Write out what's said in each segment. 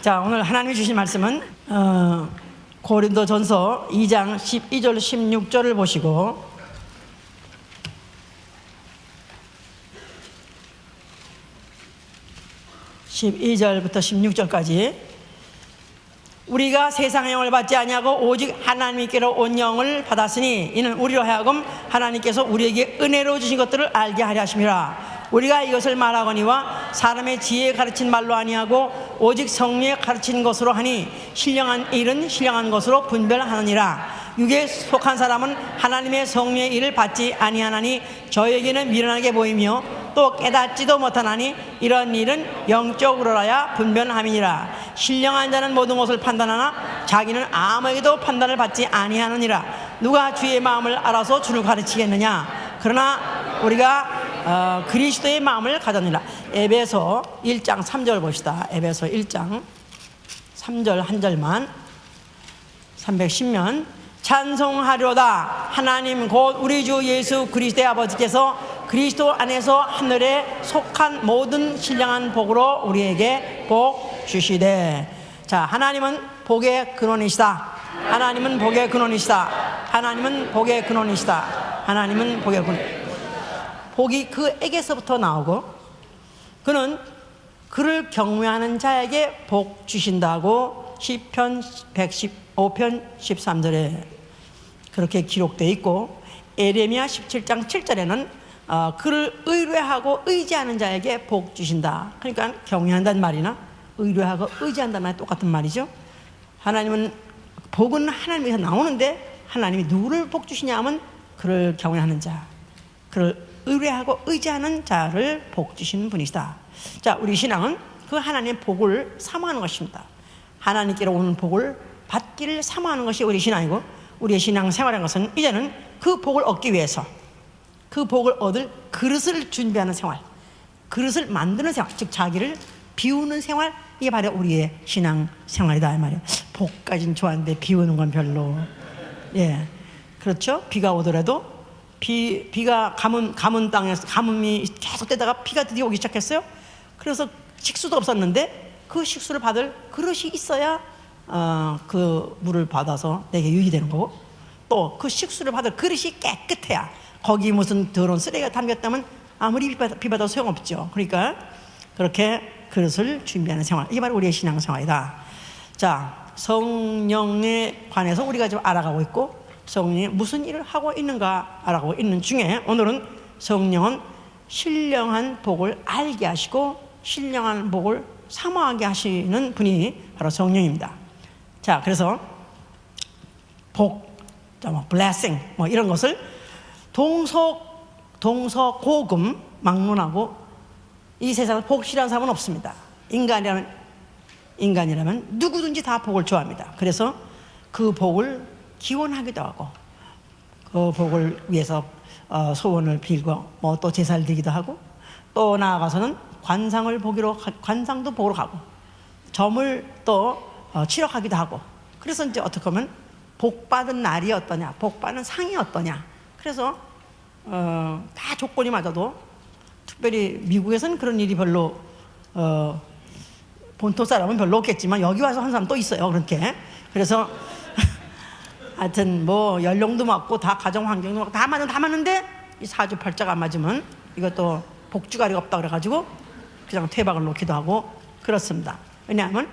자, 오늘 하나님이 주신 말씀은 고린도전서 2장 12절 16절을 보시고 (12절부터) (16절까지) 우리가 세상의 영을 받지 아니하고 오직 하나님께로 온 영을 받았으니 이는 우리로 하여금 하나님께서 우리에게 은혜로 주신 것들을 알게 하려 하심이라. 우리가 이것을 말하거니와 사람의 지혜에 가르친 말로 아니하고 오직 성령에 가르친 것으로 하니 신령한 일은 신령한 것으로 분별하느니라. 육에 속한 사람은 하나님의 성령의 일을 받지 아니하나니 저에게는 미련하게 보이며 또 깨닫지도 못하나니 이런 일은 영적으로라야 분별함이니라. 신령한 자는 모든 것을 판단하나 자기는 아무에게도 판단을 받지 아니하느니라. 누가 주의 마음을 알아서 주를 가르치겠느냐. 그러나 우리가 그리스도의 마음을 가졌느니라. 에베소 1장 3절 봅시다. 에베소 1장 3절 한 절만. 310면 찬송하려다 하나님 곧 우리 주 예수 그리스도의 아버지께서 그리스도 안에서 하늘에 속한 모든 신령한 복으로 우리에게 복 주시되. 자, 하나님은 복의 근원이시다. 하나님은 복의 근원이시다. 하나님은 복의 근원이시다. 하나님은 복의 근원. 복이 그에게서부터 나오고 그는 그를 경외하는 자에게 복 주신다고 시편 115편 13절에 그렇게 기록되어 있고, 에레미야 17장 7절에는 그를 의뢰하고 의지하는 자에게 복 주신다. 그러니까 경외한다는 말이나 의뢰하고 의지한다는 말이 똑같은 말이죠. 하나님은 복은 하나님에서 나오는데 하나님이 누구를 복 주시냐 하면 그를 경외하는 자, 그를 의뢰하고 의지하는 자를 복 주시는 분이시다. 자, 우리 신앙은 그 하나님의 복을 사모하는 것입니다. 하나님께로 오는 복을 받기를 사모하는 것이 우리 신앙이고, 우리의 신앙 생활인 것은 이제는 그 복을 얻기 위해서 그 복을 얻을 그릇을 준비하는 생활, 그릇을 만드는 생활, 즉 자기를 비우는 생활, 이게 바로 우리의 신앙 생활이다 이 말이에요. 복까지는 좋아하는데 비우는 건 별로. 예, 그렇죠. 비가 오더라도 비가 가문 땅에서 가뭄이 계속되다가 비가 드디어 오기 시작했어요. 그래서 식수도 없었는데 그 식수를 받을 그릇이 있어야 그 물을 받아서 내게 유익되는 거고, 또 그 식수를 받을 그릇이 깨끗해야, 거기 무슨 더러운 쓰레기가 담겼다면 아무리 비 받아도 소용없죠. 그러니까 그렇게 그릇을 준비하는 생활, 이게 바로 우리의 신앙생활이다. 자, 성령에 관해서 우리가 좀 알아가고 있고, 성령이 무슨 일을 하고 있는가 알아가고 있는 중에 오늘은 성령은 신령한 복을 알게 하시고 신령한 복을 사모하게 하시는 분이 바로 성령입니다. 자, 그래서 복, blessing 이런 것을 동서고금 막론하고 이 세상에 복 싫어하는 사람은 없습니다. 인간이라면 누구든지 다 복을 좋아합니다. 그래서 그 복을 기원하기도 하고 그 복을 위해서 소원을 빌고 또 제사를 드리기도 하고, 또 나아가서는 관상도 보러 가고 점을 또 치러가기도 하고. 그래서 이제 어떻게 보면 복받은 날이 어떠냐, 복받는 상이 어떠냐. 그래서 다 조건이 맞아도, 특별히 미국에서는 그런 일이 별로 본토 사람은 별로 없겠지만 여기 와서 한 사람 또 있어요, 그렇게. 그래서 하여튼 연령도 맞고 다 가정 환경도 맞고 다 맞는데 이 사주팔자가 안 맞으면 이것도 복주가리가 없다 그래가지고 그냥 퇴박을 놓기도 하고 그렇습니다. 왜냐하면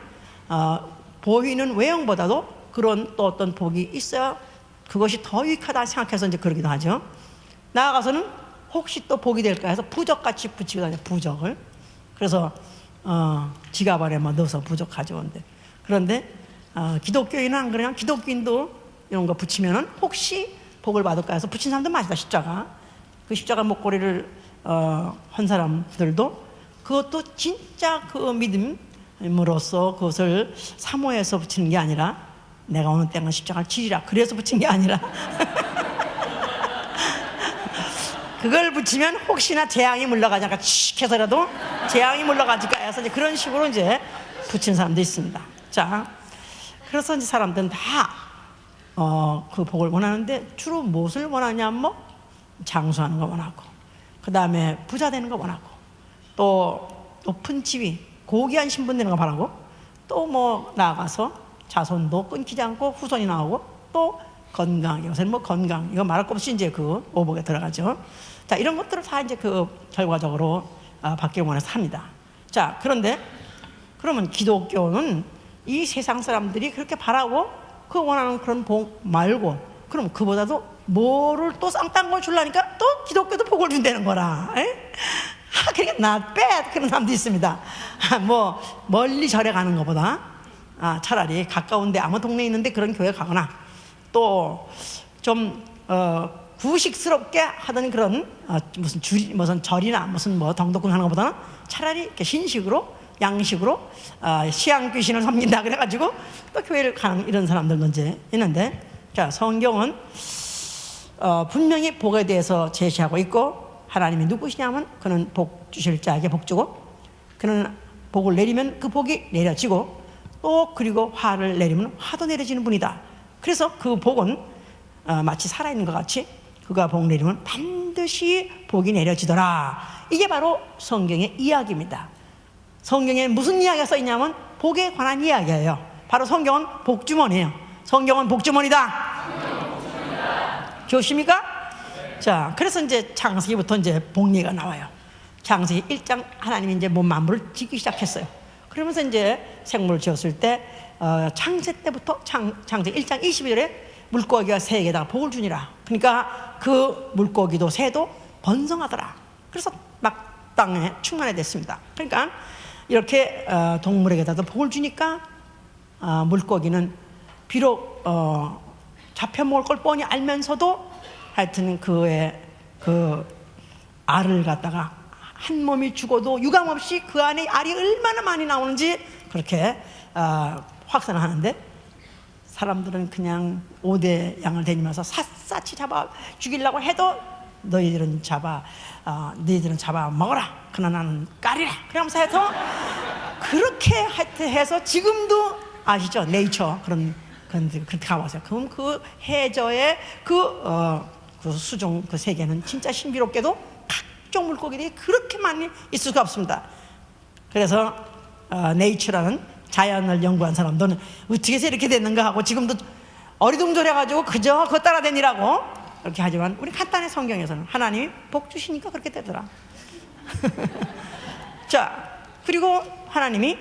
보이는 외형보다도 그런 또 어떤 복이 있어야 그것이 더 유익하다 생각해서 이제 그러기도 하죠. 나아가서는 혹시 또 복이 될까 해서 부적같이 붙이기도 하죠, 부적을. 그래서 지갑 안에 넣어서 부적 가져오는데, 그런데 기독교인은 안 그래요. 기독교인도 이런 거 붙이면은 혹시 복을 받을까 해서 붙인 사람도 많다. 십자가, 그 십자가 목걸이를 한 사람들도 그것도 진짜 그 믿음으로써 그것을 사모해서 붙이는 게 아니라, 내가 오는 때는 십자가를 지리라 그래서 붙인 게 아니라 그걸 붙이면 혹시나 재앙이 물러가지 칙 해서라도 재앙이 물러가질까 해서 이제 그런 식으로 이제 붙인 사람도 있습니다. 자, 그래서 이제 사람들은 다 그 복을 원하는데 주로 무엇을 원하냐면 장수하는 거 원하고, 그 다음에 부자 되는 거 원하고, 또 높은 지위, 고귀한 신분 되는 거 바라고, 또 뭐 나아가서 자손도 끊기지 않고 후손이 나오고 또 건강, 요새는 뭐 건강, 이거 말할 것 없이 이제 그 오복에 들어가죠. 자, 이런 것들을 다 이제 그 결과적으로 받기를 원해서 합니다. 자, 그런데 그러면 기독교는 이 세상 사람들이 그렇게 바라고 그 원하는 그런 복 말고, 그럼 그보다도 뭐를 또 쌍딴 걸 주려니까 또 기독교도 복을 준다는 거라. 그러니까 not bad 그런 사람도 있습니다. 뭐 멀리 절에 가는 것보다 차라리 가까운데 아무 동네에 있는데 그런 교회 가거나, 또 좀 구식스럽게 하던 그런 무슨 절이나 무슨 뭐 덩덕궁 하는 것보다는 차라리 이렇게 신식으로 양식으로 시양 귀신을 섬긴다 그래가지고 또 교회를 가는 이런 사람들도 이제 있는데, 자, 성경은 분명히 복에 대해서 제시하고 있고, 하나님이 누구시냐면 그는 복 주실 자에게 복 주고, 그는 복을 내리면 그 복이 내려지고, 또 그리고 화를 내리면 화도 내려지는 분이다. 그래서 그 복은 마치 살아있는 것 같이 그가 복 내리면 반드시 복이 내려지더라. 이게 바로 성경의 이야기입니다. 성경에 무슨 이야기가 써있냐면 복에 관한 이야기예요. 바로 성경은 복주머니예요. 성경은 복주머니다. 교십니까? 자, 그래서 이제 창세기부터 이제 복 얘기가 나와요. 창세기 1장 하나님이 이제 만물을 짓기 시작했어요. 그러면서 이제 생물을 지었을 때 창세 때부터 창세기 1장 22절에 물고기와 새에게다가 복을 주니라. 그러니까 그 물고기도 새도 번성하더라. 그래서 막 땅에 충만해 됐습니다. 그러니까 이렇게 동물에게다도 복을 주니까 물고기는 비록 잡혀먹을 걸 뻔히 알면서도 하여튼 그의 그 알을 갖다가 한 몸이 죽어도 유감없이 그 안에 알이 얼마나 많이 나오는지 그렇게 확산을 하는데, 사람들은 그냥 5대 양을 다니면서 샅샅이 잡아 죽이려고 해도 너희들은 잡아 먹어라. 그러나 나는 까리라. 그러면서 해서 그렇게 해서 지금도 아시죠? 네이처 그렇게 가보세요. 그럼 그 해저의 그 수종 그 세계는 진짜 신비롭게도 각종 물고기들이 그렇게 많이 있을 수가 없습니다. 그래서 네이처라는 자연을 연구한 사람들은 어떻게 해서 이렇게 됐는가 하고 지금도 어리둥절해가지고 그저 그거 따라다니라고 이렇게 하지만, 우리 간단히 성경에서는 하나님이 복 주시니까 그렇게 되더라. 자, 그리고 하나님이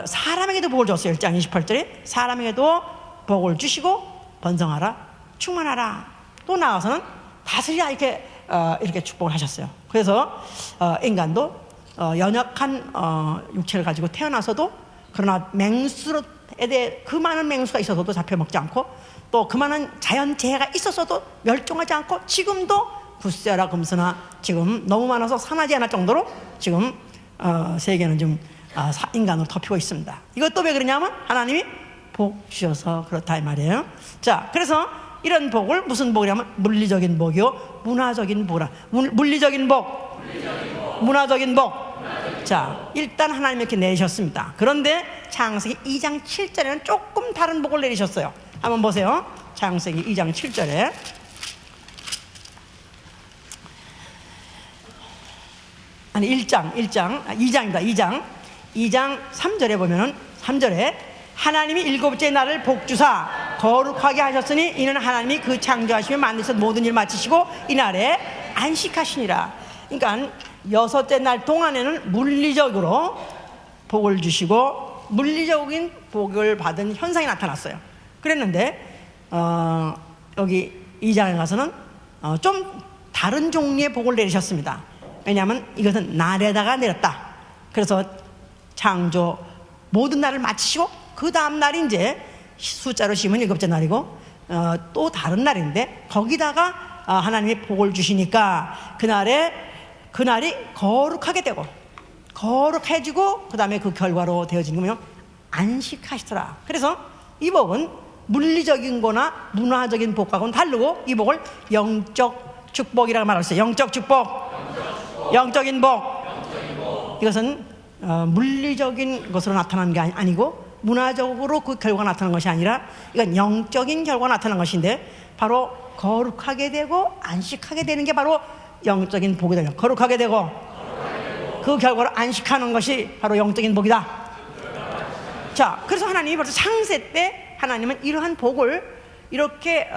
사람에게도 복을 줬어요. 1장 28절에 사람에게도 복을 주시고 번성하라 충만하라, 또 나아가서는 다스리라, 이렇게 축복을 하셨어요. 그래서 인간도 연약한 육체를 가지고 태어나서도, 그러나 맹수에 대해 그 많은 맹수가 있어서도 잡혀먹지 않고, 또 그 많은 자연재해가 있었어도 멸종하지 않고, 지금도 구세라 금수나 지금 너무 많아서 산하지 않을 정도로 지금 세계는 좀 인간으로 덮이고 있습니다. 이것도 왜 그러냐면 하나님이 복 주셔서 그렇다 이 말이에요. 자, 그래서 이런 복을 무슨 복이냐면 물리적인 복이요 문화적인 복이라. 물리적인 복, 문화적인 복. 자, 일단 하나님이 이렇게 내리셨습니다. 그런데 창세기 2장 7절에는 조금 다른 복을 내리셨어요. 한번 보세요. 창세기 2장 7절에 아니 2장입니다. 2장 3절에 보면은 3절에 하나님이 일곱째 날을 복주사 거룩하게 하셨으니 이는 하나님이 그 창조하시며 만드신 모든 일 마치시고 이날에 안식하시니라. 그러니까 6째 날 동안에는 물리적으로 복을 주시고 물리적인 복을 받은 현상이 나타났어요. 그랬는데 여기 2장에 가서는 좀 다른 종류의 복을 내리셨습니다. 왜냐하면 이것은 날에다가 내렸다. 그래서 창조 모든 날을 마치시고 그 다음 날이 이제 숫자로 심은 7째 날이고 또 다른 날인데, 거기다가 하나님이 복을 주시니까 그날이 거룩하게 되고 거룩해지고, 그 다음에 그 결과로 되어지는 거면 안식하시더라. 그래서 이 복은 물리적인 거나 문화적인 복하고는 다르고, 이 복을 영적 축복이라고 말할 수 있어요. 영적 축복, 영적인 복. 이것은 물리적인 것으로 나타나는 게 아니고 문화적으로 그 결과가 나타나는 것이 아니라 이건 영적인 결과가 나타나는 것인데, 바로 거룩하게 되고 안식하게 되는 게 바로 영적인 복이다. 거룩하게 되고 그 결과로 안식하는 것이 바로 영적인 복이다. 자, 그래서 하나님이 벌써 창세 때 하나님은 이러한 복을 이렇게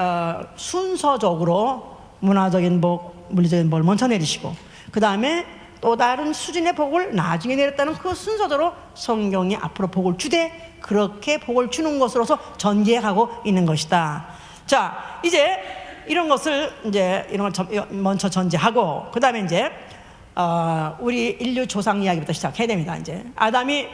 순서적으로 문화적인 복, 물리적인 복을 먼저 내리시고 그 다음에 또 다른 수준의 복을 나중에 내렸다는 그 순서대로 성경이 앞으로 복을 주되 그렇게 복을 주는 것으로서 전개하고 있는 것이다. 자, 이제 이런 것을 이제 이런 걸 먼저 전제하고 그 다음에 이제 우리 인류 조상 이야기부터 시작해야 됩니다. 이제 아담이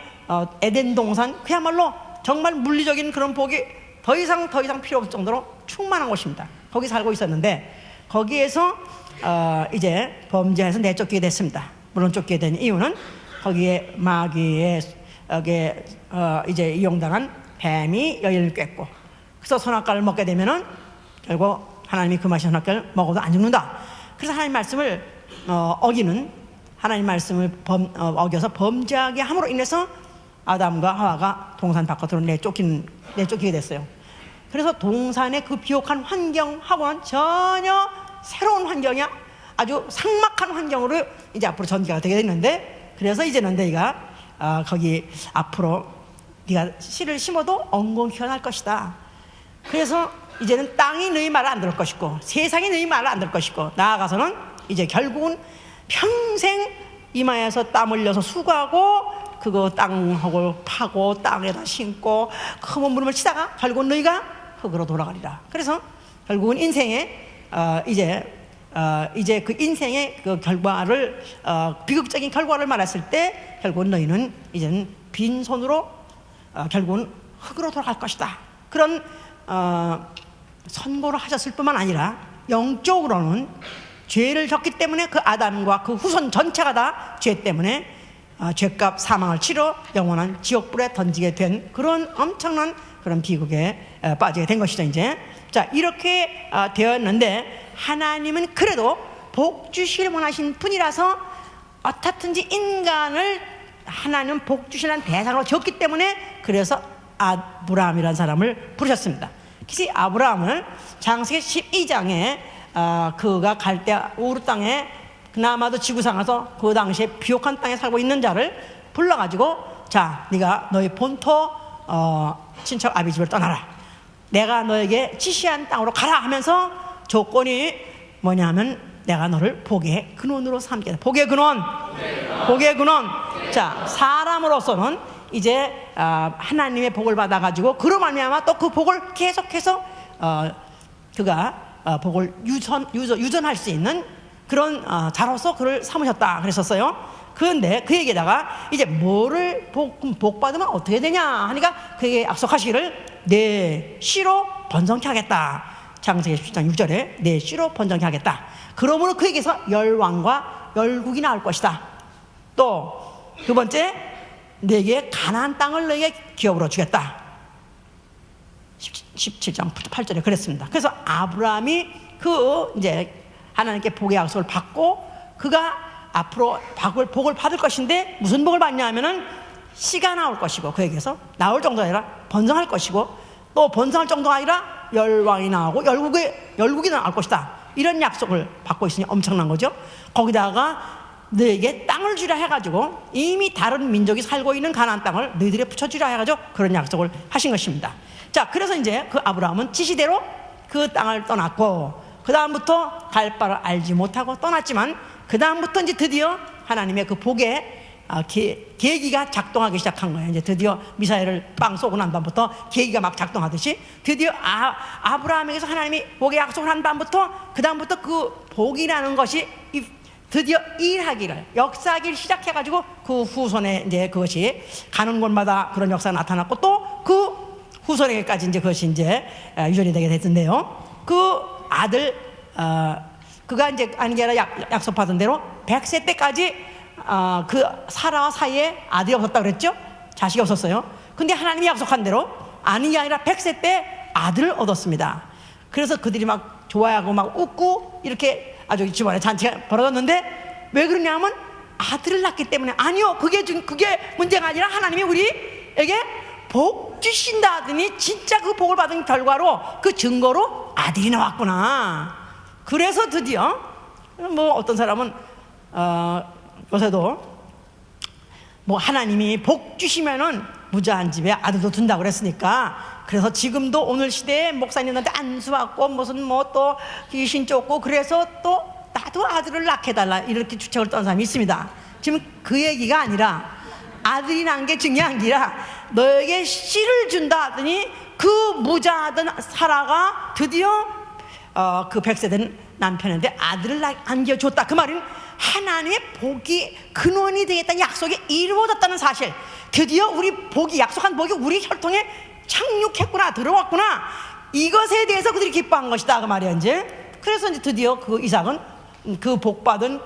에덴 동산 그야말로 정말 물리적인 그런 복이 더 이상 필요 없을 정도로 충만한 곳입니다. 거기 살고 있었는데 거기에서 이제 범죄해서 내쫓기게 됐습니다. 물론 쫓기게 된 이유는 거기에 마귀의 이제 이용당한 뱀이 여인을 꿰고 그래서 선악과를 먹게 되면은 결국 하나님이 그 맛인 선악과를 먹어도 안 죽는다. 그래서 하나님 말씀을 어기는 하나님 말씀을 어겨서 범죄하게 함으로 인해서 아담과 하와가 동산 바깥으로 내쫓기게 됐어요. 그래서 동산의 그 비옥한 환경하고는 전혀 새로운 환경이야. 아주 삭막한 환경으로 이제 앞으로 전개가 되게 됐는데 그래서 이제는 너희가 거기 앞으로 네가 씨를 심어도 엉겅퀴가 날 것이다. 그래서 이제는 땅이 너희 말을 안 들을 것이고 세상이 너희 말을 안 들을 것이고 나아가서는 이제 결국은 평생 이마에서 땀 흘려서 수고하고 그거 땅하고 파고 땅에다 심고 그 몸부림을 치다가 결국은 너희가 흙으로 돌아가리라. 그래서 결국은 인생에 이제 그 인생의 그 결과를 비극적인 결과를 말했을 때 결국은 너희는 이제는 빈손으로 결국은 흙으로 돌아갈 것이다. 그런 선고를 하셨을 뿐만 아니라 영적으로는 죄를 졌기 때문에 그 아담과 그 후손 전체가 다 죄 때문에 죄값 사망을 치러 영원한 지옥불에 던지게 된 그런 엄청난 그런 비극에 빠지게 된 것이죠. 이제 자 이렇게 되었는데 하나님은 그래도 복 주시길 원하신 분이라서 어떻든지 인간을 하나님 복 주시는 대상으로 졌기 때문에 그래서 아브라함이라는 사람을 부르셨습니다. 그래서 아브라함을 창세기 12장에 그가 갈대아 우르 땅에 그나마도 지구상에서 그 당시에 비옥한 땅에 살고 있는 자를 불러가지고 자 네가 너희 본토 친척 아비 집을 떠나라. 내가 너에게 지시한 땅으로 가라 하면서 조건이 뭐냐면 내가 너를 복의 근원으로 삼겠다. 복의 근원. 자 사람으로서는 이제 하나님의 복을 받아가지고 그로 말미암아 또 그 복을 계속해서 그가 복을 유전할 수 있는 그런 자로서 그를 삼으셨다 그랬었어요. 그런데 그에게다가 이제 뭐를 복 받으면 어떻게 되냐 하니까 그에게 약속하시기를 내 씨로 번성케 하겠다. 창세기 17장 6절에 내 씨로 번성케 하겠다. 그러므로 그에게서 열왕과 열국이 나올 것이다. 또 두 번째 내게 가나안 땅을 너에게 기업으로 주겠다. 17장 8절에 그랬습니다. 그래서 아브라함이 그 이제 하나님께 복의 약속을 받고 그가 앞으로 복을 받을 것인데 무슨 복을 받냐 하면은 씨가 나올 것이고 그에게서 나올 정도가 아니라 번성할 것이고 또 번성할 정도가 아니라 열왕이 나오고 열국이 나올 것이다. 이런 약속을 받고 있으니 엄청난 거죠. 거기다가 너에게 땅을 주라 해가지고 이미 다른 민족이 살고 있는 가나안 땅을 너희들에 붙여주라 해가지고 그런 약속을 하신 것입니다. 자 그래서 이제 그 아브라함은 지시대로 그 땅을 떠났고 그 다음부터 갈 바를 알지 못하고 떠났지만 그 다음부터 이제 드디어 하나님의 그 복의 계기가 작동하기 시작한 거예요. 이제 드디어 미사일을 빵 쏘고 난 다음부터 계기가 막 작동하듯이 드디어 아브라함에게서 하나님이 복의 약속을 한 다음부터 그 다음부터 그 복이라는 것이 드디어 일하기를 역사하기를 시작해가지고 그 후손에 이제 그것이 가는 곳마다 그런 역사가 나타났고 또 그 후손에게까지 이제 그것이 이제 유전이 되게 됐는데요. 그 아들 그가 이제 아닌 게 아니라 약속받은 대로 100세 때까지 그 사라와 사이에 아들이 없었다 그랬죠. 자식이 없었어요. 근데 하나님이 약속한 대로 아닌 게 아니라 100세 때 아들을 얻었습니다. 그래서 그들이 막 좋아하고 막 웃고 이렇게 아주 집안에 잔치가 벌어졌는데 왜 그러냐면 아들을 낳기 때문에. 아니요, 그게 문제가 아니라 하나님이 우리에게 복 주신다 하더니 진짜 그 복을 받은 결과로 그 증거로 아들이 나왔구나. 그래서 드디어 뭐 어떤 사람은 요새도 뭐 하나님이 복 주시면은 무자한 집에 아들도 둔다고 그랬으니까, 그래서 지금도 오늘 시대에 목사님한테 안수 받고 무슨 뭐 또 귀신 쫓고 그래서 또 나도 아들을 낳게 해달라 이렇게 주책을 떤 사람이 있습니다. 지금 그 얘기가 아니라 아들이 난 게 중요한 게 아니라 너에게 씨를 준다 하더니 그 무자하던 사라가 드디어 그 100세 된 남편한테 아들을 안겨줬다. 그 말은 하나님의 복이 근원이 되겠다는 약속이 이루어졌다는 사실, 드디어 우리 복이, 약속한 복이 우리 혈통에 착륙했구나, 들어왔구나, 이것에 대해서 그들이 기뻐한 것이다 그 말이야. 이제 그래서 이제 드디어 그 이삭은 그 복받은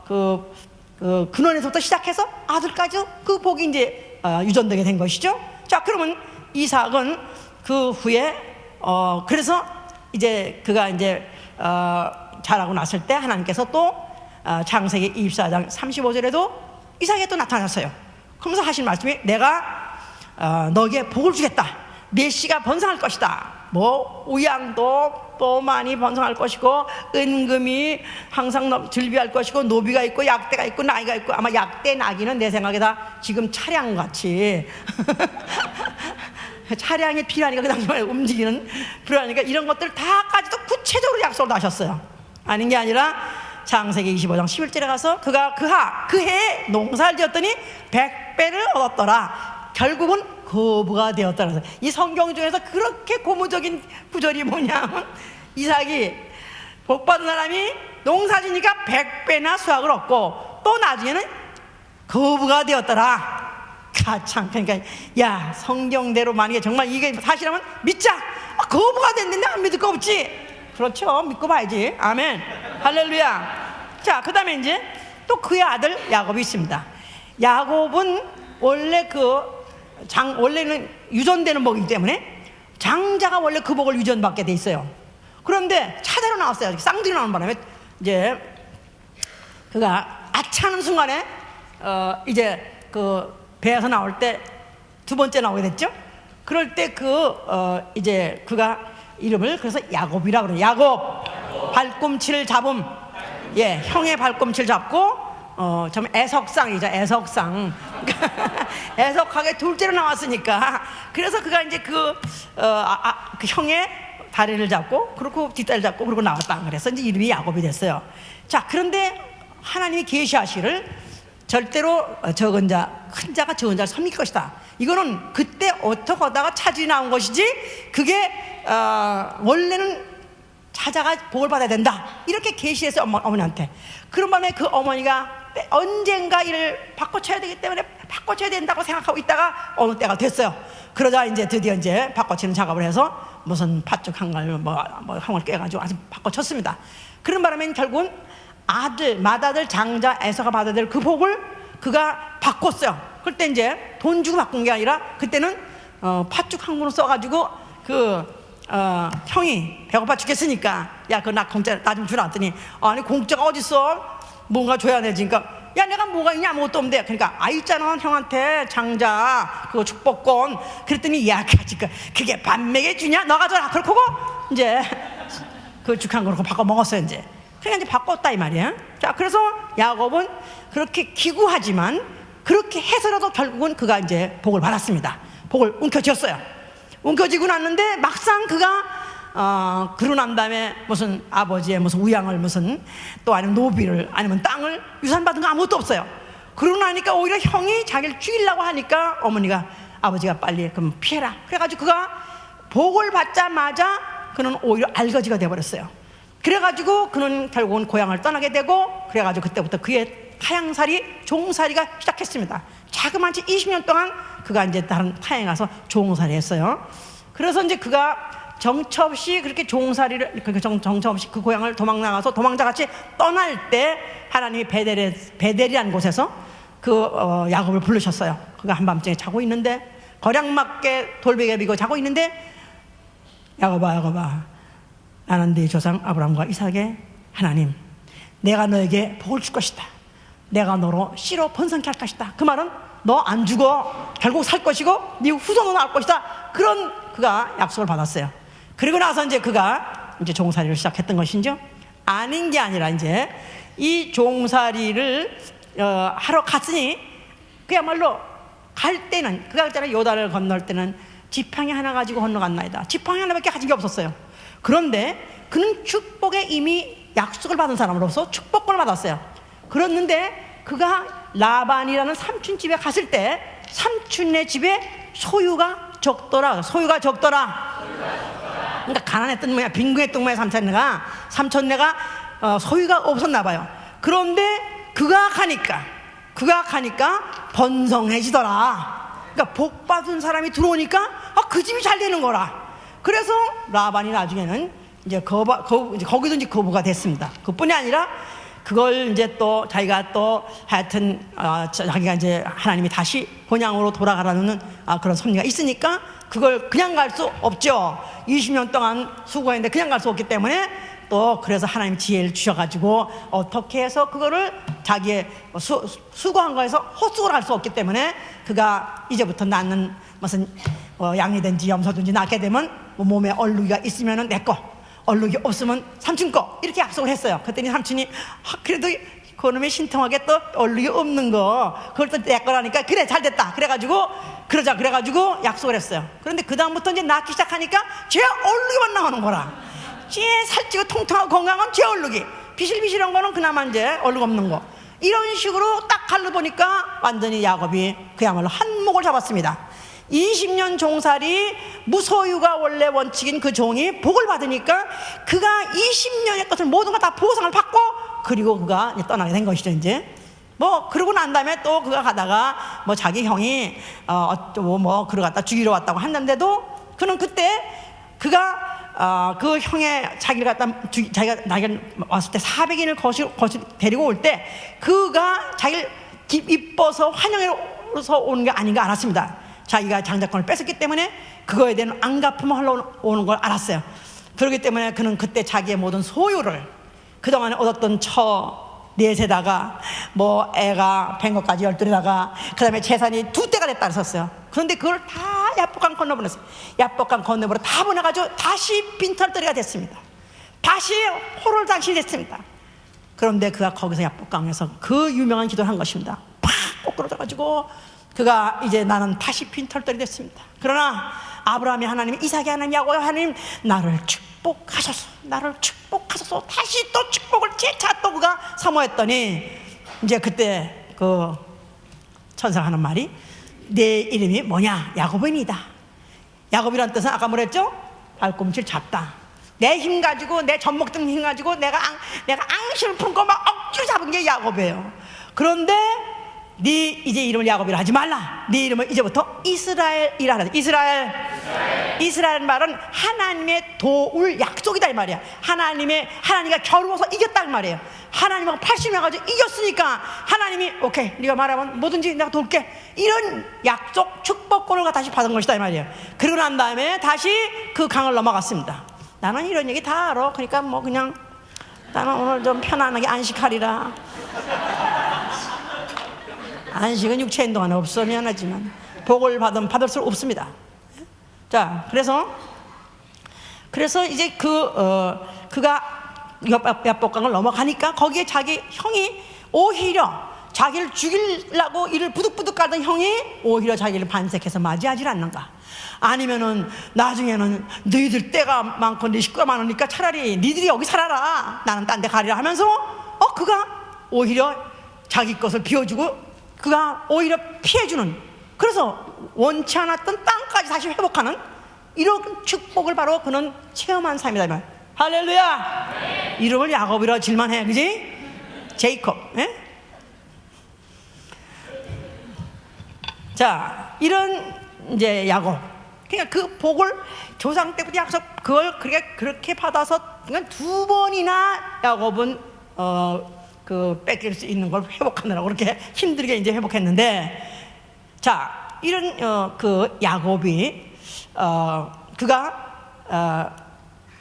그 근원에서부터 시작해서 아들까지 그 복이 이제 유전되게 된 것이죠. 자, 그러면 이삭은 그 후에 그래서 이제 그가 이제 자라고 났을 때 하나님께서 또 창세기 24장 35절에도 이삭에게 또 나타났어요. 그러면서 하신 말씀이 내가 너에게 복을 주겠다. 네 씨가 번성할 것이다. 뭐 우양도 또 많이 번성할 것이고 은금이 항상 즐비할 것이고 노비가 있고 약대가 있고 나귀가 있고, 아마 약대 나귀는 내 생각에 다 지금 차량같이 차량이 필요하니까 그 당시에 움직이는 필요하니까 이런 것들 다까지도 구체적으로 약속을 하셨어요. 아닌 게 아니라 창세기 25장 11절에 가서 그가 그 해에 농사를 지었더니 100배를 얻었더라. 결국은 거부가 되었더라. 이 성경 중에서 그렇게 고무적인 구절이 뭐냐면 이삭이 복받은 사람이 농사지니까 100배나 수확을 얻고 또 나중에는 거부가 되었더라. 참, 그러니까 야, 성경대로 만약에 정말 이게 사실이라면 믿자. 거부가 됐는데 안 믿을 거 없지. 그렇죠, 믿고 봐야지. 아멘, 할렐루야. 자, 그 다음에 이제 또 그의 아들 야곱이 있습니다. 야곱은 원래 원래는 유전되는 복이기 때문에 장자가 원래 그 복을 유전받게 돼 있어요. 그런데 차대로 나왔어요. 쌍둥이 나오는 바람에 이제 그가 아차하는 순간에 이제 그 배에서 나올 때 두 번째 나오게 됐죠. 그럴 때 이제 그가 이름을 그래서 야곱이라고 그래요. 야곱, 발꿈치를 잡음. 예, 형의 발꿈치를 잡고 좀 애석상이죠. 애석상. 애석하게 둘째로 나왔으니까. 그래서 그가 이제 그 형의 다리를 잡고, 그리고 뒷다리를 잡고, 그러고 나왔다. 그래서 이제 이름이 야곱이 됐어요. 자, 그런데 하나님이 계시하시를 절대로 적은 자, 큰 자가 적은 자를 섬길 것이다. 이거는 그때 어떻게 하다가 차질이 나온 것이지, 그게 원래는 자자가 복을 받아야 된다. 이렇게 계시했어요, 어머니한테. 그런 밤에 그 어머니가 언젠가 이를 바꿔쳐야 되기 때문에 바꿔쳐야 된다고 생각하고 있다가 어느 때가 됐어요. 그러자 이제 드디어 이제 바꿔치는 작업을 해서 무슨 팥죽 한 걸 한걸 깨가지고 아주 바꿔쳤습니다. 그런 바람에 결국은 맏아들 장자 에서가 받아야 될 그 복을 그가 바꿨어요. 그때 이제 돈 주고 바꾼 게 아니라 그때는 팥죽 한 그릇 써가지고 형이 배고파 죽겠으니까 야, 그거 나 공짜 나 좀 주라 했더니 아니 공짜가 어딨어? 뭔가 줘야 되지. 그러니까 야, 내가 뭐가 있냐, 아무것도 없는데. 그러니까 있잖아, 형한테 장자 그거 축복권. 그랬더니 야, 그게 밥 먹여주냐? 너가 줘라. 그렇고 이제 그 죽 한 그릇 바꿔 먹었어요. 이제 그러니까 이제 바꿨다 이 말이야. 자, 그래서 야곱은 그렇게 기구하지만 그렇게 해서라도 결국은 그가 이제 복을 받았습니다. 복을 움켜쥐었어요. 움켜쥐고 났는데 막상 그가 그러고 난 다음에 무슨 아버지의 무슨 우양을 무슨 또 아니면 노비를 아니면 땅을 유산받은 거 아무것도 없어요. 그러고 나니까 오히려 형이 자기를 죽이려고 하니까 어머니가 아버지가 빨리 그럼 피해라. 그래가지고 그가 복을 받자마자 그는 오히려 알거지가 돼버렸어요. 그래가지고 그는 결국은 고향을 떠나게 되고, 그래가지고 그때부터 그의 타향살이 종살이가 시작했습니다. 자그마치 20년 동안 그가 이제 다른 타향에 가서 종살이 했어요. 그래서 이제 그가 정처 없이 그렇게 종살이를 정처 없이 그 고향을 도망나가서 도망자같이 떠날 때 하나님이 베델이라는 곳에서 야곱을 부르셨어요. 그가 한밤중에 자고 있는데 거량맞게 돌베개 비고 자고 있는데 야곱아 나는 네 조상 아브라함과 이삭의 하나님, 내가 너에게 복을 줄 것이다. 내가 너로 씨로 번성케 할 것이다. 그 말은 너 안 죽어, 결국 살 것이고 네 후손은 나올 것이다. 그런 그가 약속을 받았어요. 그리고 나서 이제 그가 이제 종살이를 시작했던 것이죠. 아닌 게 아니라 이제 이 종살이를 하러 갔으니 그야말로 갈 때는 그가 있잖아요. 요단을 건널 때는 지팡이 하나 가지고 건너갔나이다. 지팡이 하나밖에 가진 게 없었어요. 그런데 그는 축복에 이미 약속을 받은 사람으로서 축복을 받았어요. 그랬는데 그가 라반이라는 삼촌 집에 갔을 때 삼촌네 집에 소유가 적더라. 그러니까 가난했던 모양, 빈궁했던 모양 삼촌네가 소유가 없었나 봐요. 그런데 그가 가니까 번성해지더라. 그러니까 복 받은 사람이 들어오니까 그 집이 잘 되는 거라. 그래서 라반이 나중에는 이제 거기도 이제 거부가 됐습니다. 그뿐이 아니라 그걸 이제 또 자기가 또 하여튼 자기가 이제 하나님이 다시 본향으로 돌아가라는 그런 섭리가 있으니까 그걸 그냥 갈 수 없죠. 20년 동안 수고했는데 그냥 갈 수 없기 때문에 또 그래서 하나님 지혜를 주셔가지고 어떻게 해서 그거를 자기의 수고한 거에서 헛수고를 할 수 없기 때문에 그가 이제부터 낳는 무슨 양이든지 염소든지 낳게 되면 몸에 얼룩이가 있으면 내 거, 얼룩이 없으면 삼촌 거, 이렇게 약속을 했어요. 그랬더니 삼촌이 그래도 그놈의 신통하게 또 얼룩이 없는 거 그걸 또 내 거라니까 그래 잘됐다 그래가지고 약속을 했어요. 그런데 그 다음부터 이제 낳기 시작하니까 제 얼룩이만 나오는 거라. 제 살찌고 통통하고 건강한 제 얼룩이, 비실비실한 거는 그나마 이제 얼룩 없는 거, 이런 식으로 딱 갈로 보니까 완전히 야곱이 그야말로 한몫을 잡았습니다. 20년 종살이 무소유가 원래 원칙인 그 종이 복을 받으니까 그가 20년의 것을 모든 걸 다 보상을 받고 그리고 그가 떠나게 된 것이죠. 이제 그러고 난 다음에 또 그가 가다가 자기 형이 그를 갖다 죽이러 왔다고 했는데도 그는 그때 그가 그 형의 자기가 왔을 때 400인을 데리고 올 때 그가 자기를 이뻐서 환영해서 오는 게 아닌 거 알았습니다. 자기가 장자권을 뺏었기 때문에 그거에 대한 안갚음을 하러 오는 걸 알았어요. 그렇기 때문에 그는 그때 자기의 모든 소유를, 그동안에 얻었던 넷에다가 애가 뵌 것까지 12에다가 그 다음에 재산이 2대가 됐다 그랬었어요. 그런데 그걸 다 야복강 건너보냈어요. 야복강 건너보러 다 보내가지고 다시 빈털터리가 됐습니다. 다시 호를 당신이 됐습니다. 그런데 그가 거기서 야복강에서 그 유명한 기도를 한 것입니다. 팍 꼬꾸러져가지고 그가 이제 나는 다시 빈털터리 됐습니다. 그러나 아브라함이 하나님, 이삭이 하나님, 야곱이 하나님 나를 축복하소서, 다시 또 축복을 재차 또 그가 사모했더니 이제 그때 그 천사가 하는 말이 내 이름이 뭐냐? 야곱이니다. 야곱이란 뜻은 아까 뭐랬죠? 발꿈치를 잡다. 내 힘 가지고, 내 젖먹던 힘 가지고 내가 앙심을 품고 막 억지로 잡은 게 야곱이에요. 그런데 네 이제 이름을 야곱이라 하지 말라. 네 이름을 이제부터 이스라엘이라 하라. 이스라엘 말은 하나님의 도울 약속이다 이 말이야. 하나님과 겨루어서 이겼다 이 말이에요. 하나님하고 80명 가지고 이겼으니까 하나님이 오케이 네가 말하면 뭐든지 내가 도울게, 이런 약속 축복권을 다시 받은 것이다 이 말이에요. 그러고 난 다음에 다시 그 강을 넘어갔습니다. 나는 이런 얘기 다 알아. 그러니까 그냥 나는 오늘 좀 편안하게 안식하리라. 안식은 육체 행동 안에 없어. 미안하지만 복을 받을 수 없습니다. 자, 그래서 이제 그가 야복강을 넘어가니까 거기에 자기 형이 오히려 자기를 죽이려고 이를 부득부득 깔던 형이 오히려 자기를 반색해서 맞이하지 않는가? 아니면은 나중에는 너희들 때가 많고 네 식구가 많으니까 차라리 니들이 여기 살아라, 나는 딴 데 가리라 하면서 그가 오히려 자기 것을 비워주고 그가 오히려 피해주는, 그래서 원치 않았던 땅까지 다시 회복하는 이런 축복을 바로 그는 체험한 삶이다 이 말. 할렐루야. 네. 이름을 야곱이라 질만해, 그지? 제이콥. 예? 자, 이런 이제 야곱, 그러니까 그 복을 조상 때부터 약속 그걸 그렇게 받아서 그러니까 2번이나 야곱은 그 뺏길 수 있는 걸 회복하느라고 그렇게 힘들게 이제 회복했는데, 자, 이런 그 야곱이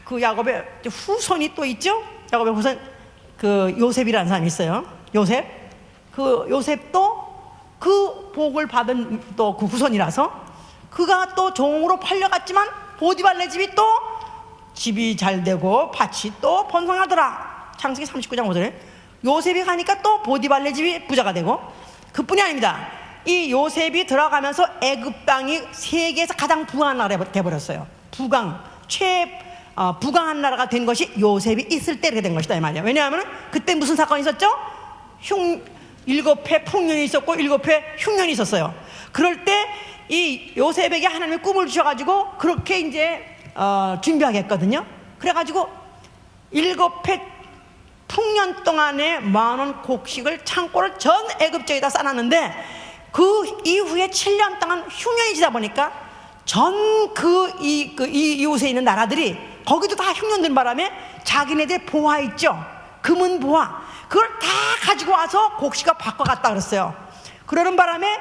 그 야곱의 후손이 또 있죠. 야곱의 후손 그 요셉이라는 사람이 있어요. 요셉도 그 복을 받은 또 그 후손이라서 그가 또 종으로 팔려갔지만 보디발네 집이 또 집이 잘 되고 밭이 또 번성하더라. 창세기 39장 5절에 요셉이 가니까 또 보디발네 집이 부자가 되고, 그뿐이 아닙니다. 이 요셉이 들어가면서 애굽 땅이 세계에서 가장 부강한 나라가 돼버렸어요. 부강한 나라가 된 것이 요셉이 있을 때 이렇게 된 것이다 이 말이야. 왜냐하면 그때 무슨 사건이 있었죠? 7회 풍년이 있었고 7회 흉년이 있었어요. 그럴 때 이 요셉에게 하나님이 꿈을 주셔가지고 그렇게 이제 준비하게 했거든요. 그래가지고 7회 풍년 동안에 많은 곡식을 창고를 전 애굽지에다 쌓았는데 그 이후에 7년 동안 흉년이 지다 보니까 전 이웃에 있는 나라들이 거기도 다 흉년된 바람에 자기네들 보화 있죠, 금은 보화, 그걸 다 가지고 와서 곡식과 바꿔갔다 그랬어요. 그러는 바람에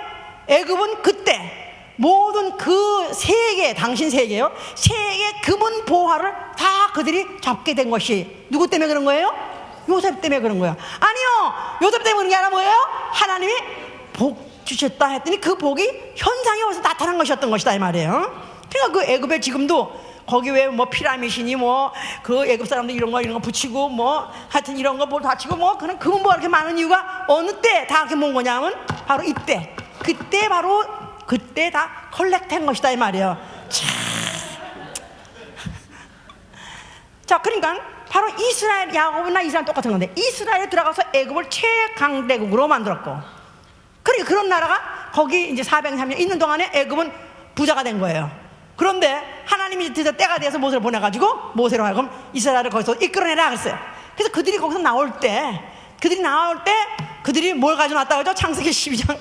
애굽은 그때 모든 그 세계, 당신 세계요, 세계 금은 보화를 다 그들이 잡게 된 것이 누구 때문에 그런 거예요? 요셉 때문에 그런 거야. 아니요, 요셉 때문에 그런 게 아니라 뭐예요? 하나님이 복 주셨다 했더니 그 복이 현상에 와서 나타난 것이었던 것이다 이 말이에요. 그러니까 그 애굽에 지금도 거기 왜 뭐 피라미신이 뭐 그 애굽 사람들 이런 거 붙이고 뭐 하여튼 이런 거 뭘 다 치고 뭐 그런 금은 뭐 이렇게 많은 이유가 어느 때 다 이렇게 모은 거냐면 바로 이때, 그때 다 컬렉트한 것이다 이 말이에요. 자, 그러니까 바로 이스라엘, 야곱이나 이스라엘 똑같은 건데 이스라엘에 들어가서 애굽을 최강대국으로 만들었고, 그러니까 그런 나라가 거기 이제 430년 있는 동안에 애굽은 부자가 된 거예요. 그런데 하나님이 드디어 때가 돼서 모세를 보내가지고 모세로 하여금 이스라엘을 거기서 이끌어내라 그랬어요. 그래서 그들이 거기서 나올 때 그들이 뭘 가져놨다고 하죠? 창세기 12장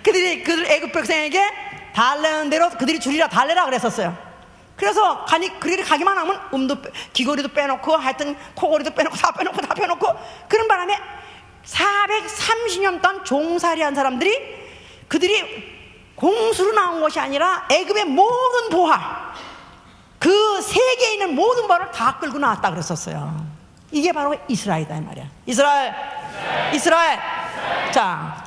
그들 애굽 백성에게 달라는 대로 그들이 주리라 달래라 그랬었어요. 그래서 그들이 가기만 하면 귀걸이도 빼놓고 하여튼 코걸이도 빼놓고 다 빼놓고 그런 바람에 430년 동안 종살이한 사람들이 그들이 공수로 나온 것이 아니라 애굽의 모든 보화, 그 세계에 있는 모든 보화를 다 끌고 나왔다 그랬었어요. 이게 바로 이스라엘이다 이 말이야. 이스라엘. 자,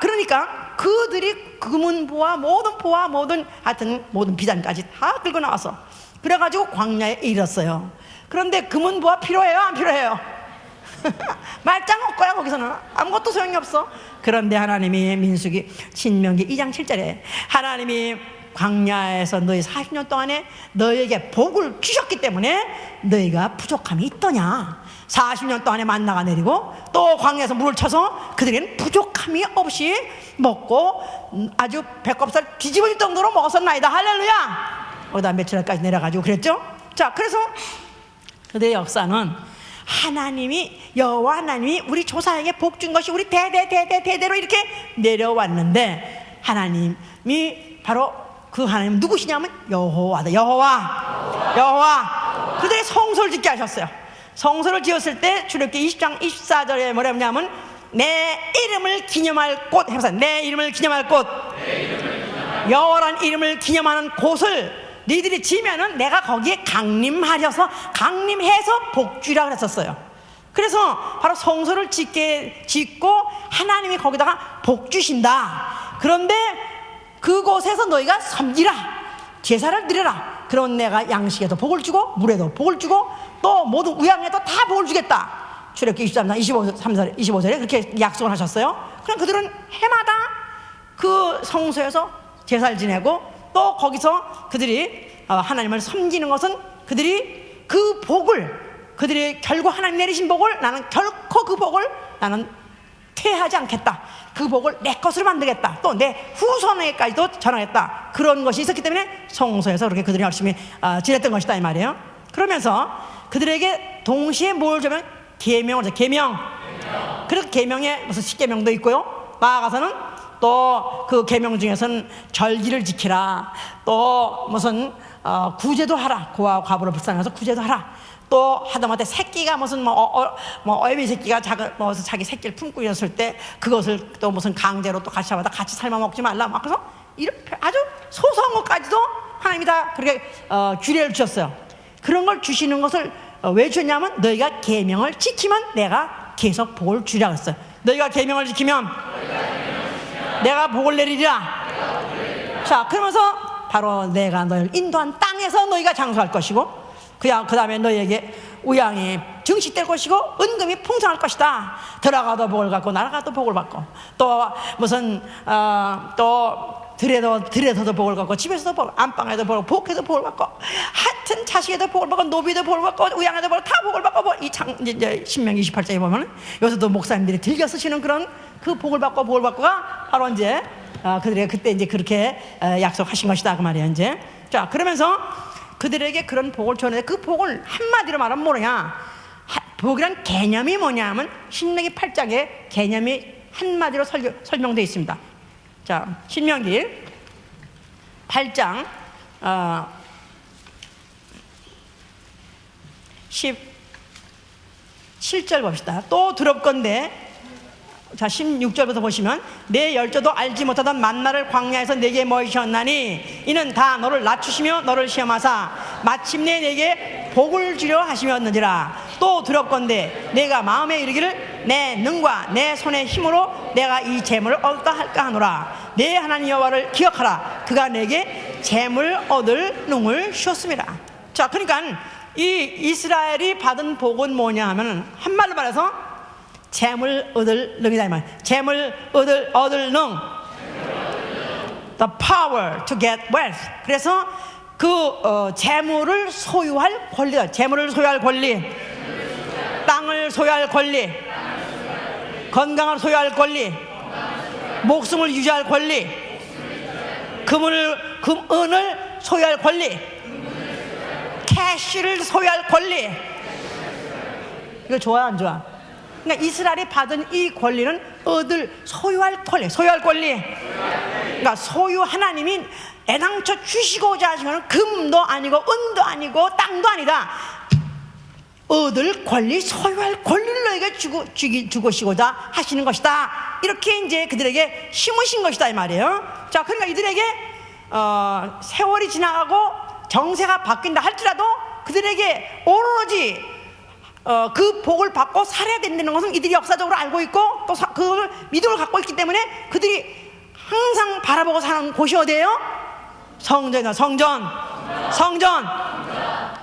그러니까 그들이 금은 보화, 모든 하여튼 모든 비단까지 다 끌고 나와서 그래가지고 광야에 이르렀어요. 그런데 금은 보화 필요해요, 안 필요해요? 말짱 없고요. 거기서는 아무것도 소용이 없어. 그런데 하나님이 신명기 2장 7절에 하나님이 광야에서 너희 40년 동안에 너희에게 복을 주셨기 때문에 너희가 부족함이 있더냐. 40년 동안에 만나가 내리고 또 광야에서 물을 쳐서 그들에게는 부족함이 없이 먹고 아주 배꼽살 뒤집어질 정도로 먹었었나이다. 할렐루야. 거기다 며칠까지 내려가지고 그랬죠. 자, 그래서 그들의 역사는 여호와 하나님이 우리 조상에게 복 준 것이 우리 대대로 이렇게 내려왔는데, 하나님이 바로 그 하나님 누구시냐면 여호와다. 여호와. 그들의 성소를 짓게 하셨어요. 성소를 지었을 때 출애굽기 20장 24절에 뭐라냐면 내 이름을 기념할 곳 해서 내 이름을 기념할 곳, 여호와라는 이름을 기념하는 곳을 니들이 지면은 내가 거기에 강림해서 복주라 그랬었어요. 그래서 바로 성소를 짓고 하나님이 거기다가 복 주신다. 그런데 그곳에서 너희가 섬기라, 제사를 드려라. 그런 내가 양식에도 복을 주고 물에도 복을 주고 또 모든 우양에도 다 복을 주겠다. 출애굽기 23장 25절에 그렇게 약속을 하셨어요. 그럼 그들은 해마다 그 성소에서 제사를 지내고 또 거기서 그들이 하나님을 섬기는 것은 그들이 그 복을, 그들이 결국 하나님 내리신 복을 나는 결코 그 복을 나는 퇴하지 않겠다. 그 복을 내 것으로 만들겠다. 또 내 후손에게까지도 전하겠다. 그런 것이 있었기 때문에 성소에서 그렇게 그들이 열심히 지냈던 것이다 이 말이에요. 그러면서 그들에게 동시에 뭘 주면 계명을 줘. 계명. 그래서 계명에 무슨 십계명도 있고요. 나아가서는 또 그 계명 중에서는 절기를 지키라. 또 무슨 구제도 하라. 고아 과부를 불쌍해서 구제도 하라. 또 하다못해 새끼가 무슨 어미 새끼가 자기 새끼를 품고 있었을 때 그것을 또 무슨 강제로 또 같이 잡아다 같이 삶아 먹지 말라. 막 그래서 이런 아주 소소한 것까지도 하나님이 다 그렇게 규례를 주셨어요. 그런 걸 주시는 것을 왜 주냐면 너희가 계명을 지키면 내가 계속 복을 주리라 그랬어요. 너희가 계명을 지키면 내가 복을 내리리라. 자, 그러면서 바로 내가 너희를 인도한 땅에서 너희가 장수할 것이고 그 다음에 너희에게 우양이 증식될 것이고 은금이 풍성할 것이다. 들어가도 복을 받고 나가도 복을 받고 또 무슨 또 들에서도 복을 받고 집에서도 복을, 안방에도 복을, 복에도 복을 받고 하여튼 자식에도 복을 받고 노비도 복을 받고 우양에도 복을 다 복을 받고 이제 신명기 28장에 보면 여기서도 목사님들이 들겨 쓰시는 그런 그 복을 받고 복을 받고가 바로 이제 그들에게 그때 이제 그렇게 약속하신 것이다 그 말이에요. 이제 자 그러면서 그들에게 그런 복을 줬는데 그 복을 한마디로 말하면 뭐냐, 복이란 개념이 뭐냐면 신명기 8장에 개념이 한마디로 설명되어 있습니다. 자 신명기 8장 17절 봅시다. 또 두렵건대 자 16절부터 보시면 내 열조도 알지 못하던 만나를 광야에서 내게 모이셨나니 이는 다 너를 낮추시며 너를 시험하사 마침내 내게 복을 주려 하시었느니라. 또 두렵건대 내가 마음에 이르기를 내 능과 내 손의 힘으로 내가 이 재물을 얻을까 할까 하노라. 내 하나님 여호와를 기억하라. 그가 내게 재물 얻을 능을 주었습니다. 자 그러니까 이 이스라엘이 받은 복은 뭐냐 하면 한말로 말해서 재물 얻을 능이다 이 말. 재물 얻을 능. The power to get wealth. 그래서 그 재물을 소유할 권리다. 재물을 소유할 권리, 땅을 소유할 권리, 건강을 소유할 권리, 목숨을 유지할 권리, 은을 소유할 권리, 캐시를 소유할 권리. 이거 좋아 안 좋아? 그러니까 이스라엘이 받은 이 권리는 소유할 권리. 그러니까 하나님이 애당초 주시고자 하시면 금도 아니고 은도 아니고 땅도 아니다. 얻을 권리, 소유할 권리를 너에게 주고시고자 하시는 것이다. 이렇게 이제 그들에게 심으신 것이다 이 말이에요. 자, 그러니까 이들에게 세월이 지나가고 정세가 바뀐다 할지라도 그들에게 오로지 그 복을 받고 살아야 된다는 것은 이들이 역사적으로 알고 있고 또 그걸 믿음을 갖고 있기 때문에 그들이 항상 바라보고 사는 곳이 어디예요? 성전이다. 성전.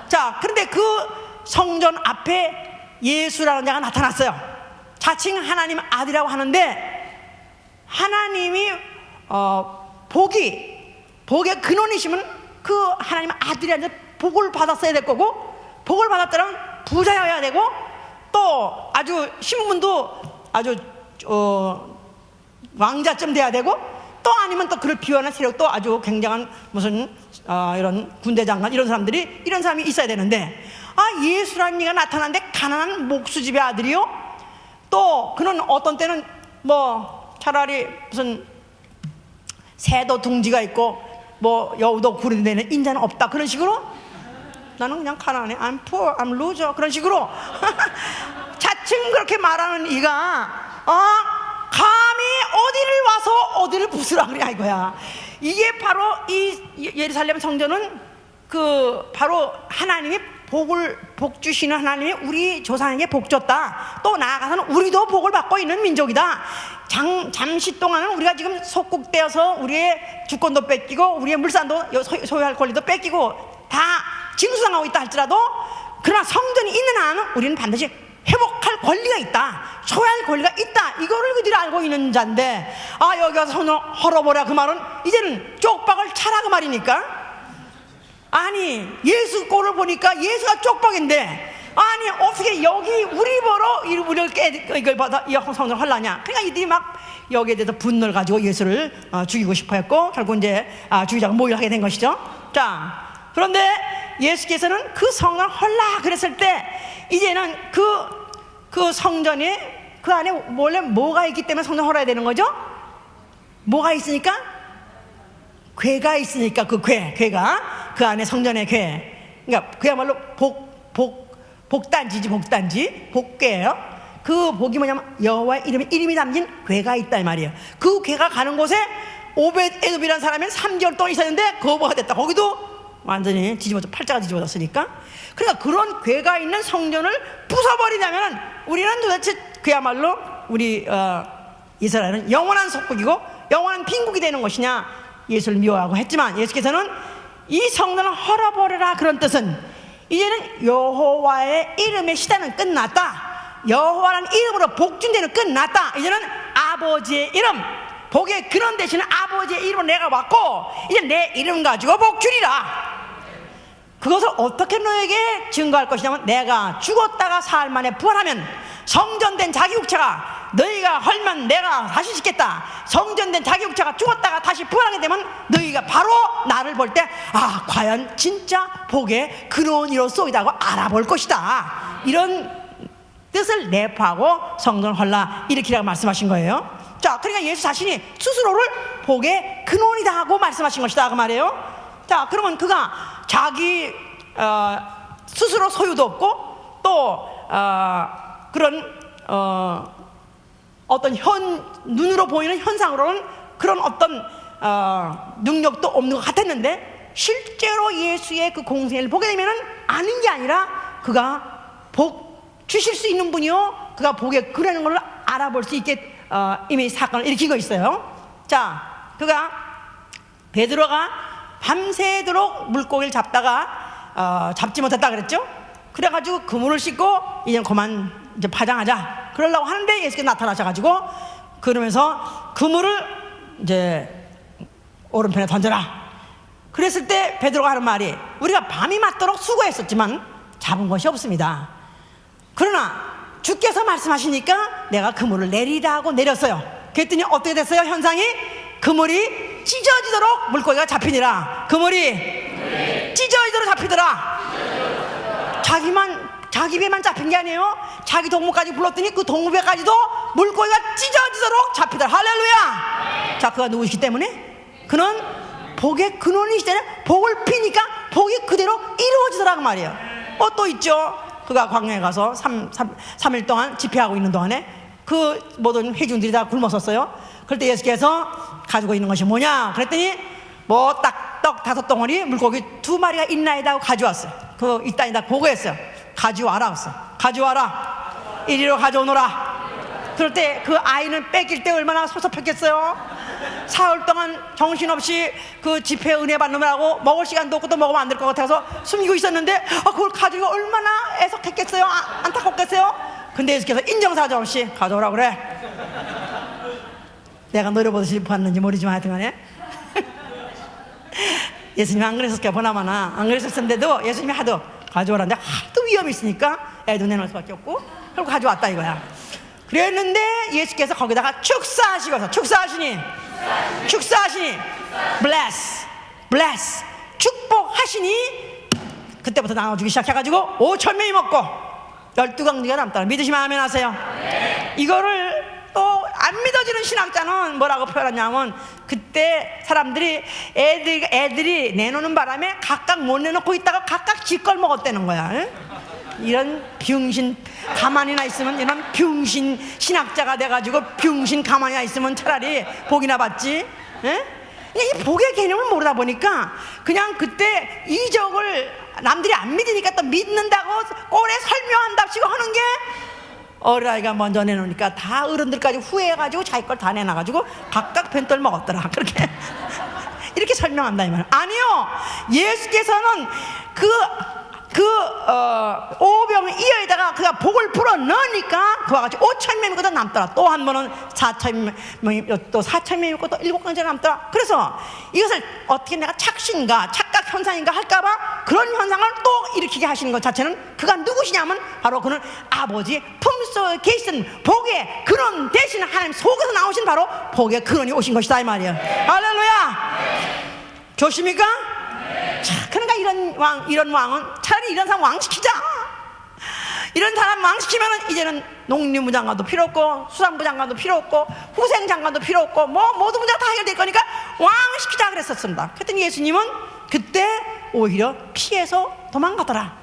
자, 그런데 그 성전 앞에 예수라는 자가 나타났어요. 자칭 하나님 아들이라고 하는데 하나님이 복의 근원이시면 그 하나님 아들이라는 복을 받았어야 될 거고 복을 받았다면 부자여야 되고 또 아주 신분도 아주 왕자쯤 돼야 되고 또 아니면 또 그를 비호하는 세력도 아주 굉장한 무슨 이런 군대 장관 이런 사람이 있어야 되는데 예수라는 이가 나타났는데 가난한 목수집의 아들이요. 또 그는 어떤 때는 뭐 차라리 무슨 새도 둥지가 있고 뭐 여우도 굴이 되는 인자는 없다 그런 식으로 나는 그냥 가난해. I'm poor, I'm loser. 그런 식으로 자칭 그렇게 말하는 이가 감히 어디를 와서 어디를 부수라 그래 이거야. 이게 바로 이 예루살렘 성전은 바로 하나님이 복 주시는 하나님이 우리 조상에게 복 줬다. 또 나아가서는 우리도 복을 받고 있는 민족이다. 잠시 동안은 우리가 지금 속국되어서 우리의 주권도 뺏기고 우리의 물산도 소유할 권리도 뺏기고 다 징수당하고 있다 할지라도 그러나 성전이 있는 한은 우리는 반드시 회복할 권리가 있다. 소유할 권리가 있다. 이거를 그들이 알고 있는 자인데 여기 와서 성전을 헐어버려 그 말은 이제는 쪽박을 차라 그 말이니까. 아니 예수 꼴을 보니까 예수가 쪽박인데 아니 어떻게 여기 우리 보러 우리를 이걸 받아 이 성전을 헐라냐. 그러니까 이들이 막 여기에 대해서 분노를 가지고 예수를 죽이고 싶어 했고 결국 이제 주의자가 모의를 하게 된 것이죠. 자, 그런데 예수께서는 그 성전을 헐라 그랬을 때 이제는 그 성전에 그 안에 원래 뭐가 있기 때문에 성전 헐어야 되는 거죠? 뭐가 있으니까? 궤가 있으니까 괴가 그 안에 성전의 궤. 그러니까 그야말로 복단지지 복궤예요. 그 복이 뭐냐면 여호와의 이름이 담긴 궤가 있다 이 말이에요. 그 궤가 가는 곳에 오벳에돔이라는 사람이 3개월 동안 있었는데 거부가 됐다. 거기도 완전히 팔자가 뒤집어졌으니까. 그러니까 그런 궤가 있는 성전을 부숴버리냐면 우리는 도대체 그야말로 우리 이스라엘은 영원한 속국이고 영원한 빈국이 되는 것이냐 예수를 미워하고 했지만 예수께서는 이 성전을 헐어버려라 그런 뜻은 이제는 여호와의 이름의 시대는 끝났다. 여호와라는 이름으로 복준대는 끝났다. 이제는 아버지의 이름, 복의 근원 되시는 아버지의 이름으로 내가 왔고, 이제 내 이름 가지고 복주리라. 그것을 어떻게 너에게 증거할 것이냐면, 내가 죽었다가 사흘 만에 부활하면 성전된 자기 육체가, 너희가 헐면 내가 다시 짓겠다. 성전된 자기 육체가 죽었다가 다시 부활하게 되면 너희가 바로 나를 볼 때, 아, 과연 진짜 복의 근원이로소이다고 알아볼 것이다. 이런 뜻을 내포하고 성전을 헐라 일으키라고 말씀하신 거예요. 자, 그러니까 예수 자신이 스스로를 복의 근원이다 하고 말씀하신 것이다 그 말이에요. 자, 그러면 그가 자기 스스로 소유도 없고, 또 그런 어떤 눈으로 보이는 현상으로는 그런 어떤 능력도 없는 것 같았는데, 실제로 예수의 그 공생을 보게 되면은 아닌 게 아니라 그가 복 주실 수 있는 분이요, 그가 복의 근원인 걸 알아볼 수 있게 이미 사건을 일으키고 있어요. 자, 그가 베드로가 밤새도록 물고기를 잡다가 잡지 못했다 그랬죠. 그래가지고 그물을 씻고 이제 그만 이제 파장하자 그러려고 하는데 예수께서 나타나셔가지고 그러면서 그물을 이제 오른편에 던져라. 그랬을 때 베드로가 하는 말이, 우리가 밤이 맞도록 수고했었지만 잡은 것이 없습니다. 그러나 주께서 말씀하시니까 내가 그물을 내리라 하고 내렸어요. 그랬더니 어떻게 됐어요? 현상이 그물이 찢어지도록 물고기가 잡히니라. 그물이 찢어지도록 잡히더라. 자기 배만 잡힌 게 아니에요. 자기 동무까지 불렀더니 그 동무배까지도 물고기가 찢어지도록 잡히더라. 할렐루야. 자, 그가 누구시기 때문에? 그는 복의 근원이시기 때문에 복을 피니까 복이 그대로 이루어지더라고 말이에요. 또 있죠. 그가 광야에 가서 3일 동안 집회하고 있는 동안에 그 모든 회중들이 다 굶었었어요. 그럴 때 예수께서 가지고 있는 것이 뭐냐 그랬더니 뭐 딱 떡 5덩어리 물고기 2마리가 있나이다 하고 가져왔어요. 그 있다니다 보고했어요. 가져와라 했어. 가져와라. 이리로 가져오너라. 그럴 때 그 아이는 뺏길 때 얼마나 섭섭했겠어요. 사흘 동안 정신없이 그 집회 은혜 받느라고 먹을 시간도 없고 또 먹으면 안 될 것 같아서 숨기고 있었는데, 그걸 가지고 얼마나 애석했겠어요. 안타깝겠어요. 근데 예수께서 인정사정 없이 가져오라 그래. 내가 노려보듯이 봤는지 모르지만 하여튼간에 예수님이 안 그랬을까 보나마나. 안 그랬었는데도 예수님이 하도 가져오라는데 하도 위험이 있으니까 애도 내놓을 수밖에 없고 그리고 가져왔다 이거야. 그랬는데 예수께서 거기다가 축사하시고서 축사하시니 bless 축복하시니 그때부터 나눠주기 시작해가지고 5,000명이 먹고 12강지가 남더라. 믿으시면 아멘 하세요. 이거를 또 안 믿어지는 신학자는 뭐라고 표현하냐면, 그때 사람들이 애들이 내놓는 바람에 각각 못 내놓고 있다가 각각 지걸 먹었다는 거야. 이런 병신 가만히나 있으면, 이런 병신 신학자가 돼가지고 병신 가만히나 있으면 차라리 복이나 받지. 이 복의 개념을 모르다 보니까 그냥 그때 이적을 남들이 안 믿으니까 또 믿는다고 꼴에 설명한답시고 하는 게, 어린아이가 먼저 내놓으니까 다 어른들까지 후회해가지고 자기 걸 다 내놔가지고 각각 벤떨 먹었더라. 그렇게 이렇게 설명한다 이 말이야. 아니요, 예수께서는 오병 이어에다가 그가 복을 불어 넣으니까 그와 같이 5,000명이거든 남더라. 또 한 번은 4,000명이 또 4,000명이 있고 또 7강제가 남더라. 그래서 이것을 어떻게 내가 착신가 착각 현상인가 할까봐 그런 현상을 또 일으키게 하시는 것 자체는, 그가 누구시냐면 바로 그는 아버지 품속에 계신 복의 근원 대신 하나님 속에서 나오신 바로 복의 근원이 오신 것이다 이 말이에요. 할렐루야. 좋습니까? 자, 그러니까 이런 왕은 차라리 이런 사람 왕시키자. 이런 사람 왕시키면은 이제는 농림부 장관도 필요 없고 수산부 장관도 필요 없고 후생 장관도 필요 없고 뭐 모든 문제가 다 해결될 거니까 왕시키자 그랬었습니다. 그랬더니 예수님은 그때 오히려 피해서 도망가더라.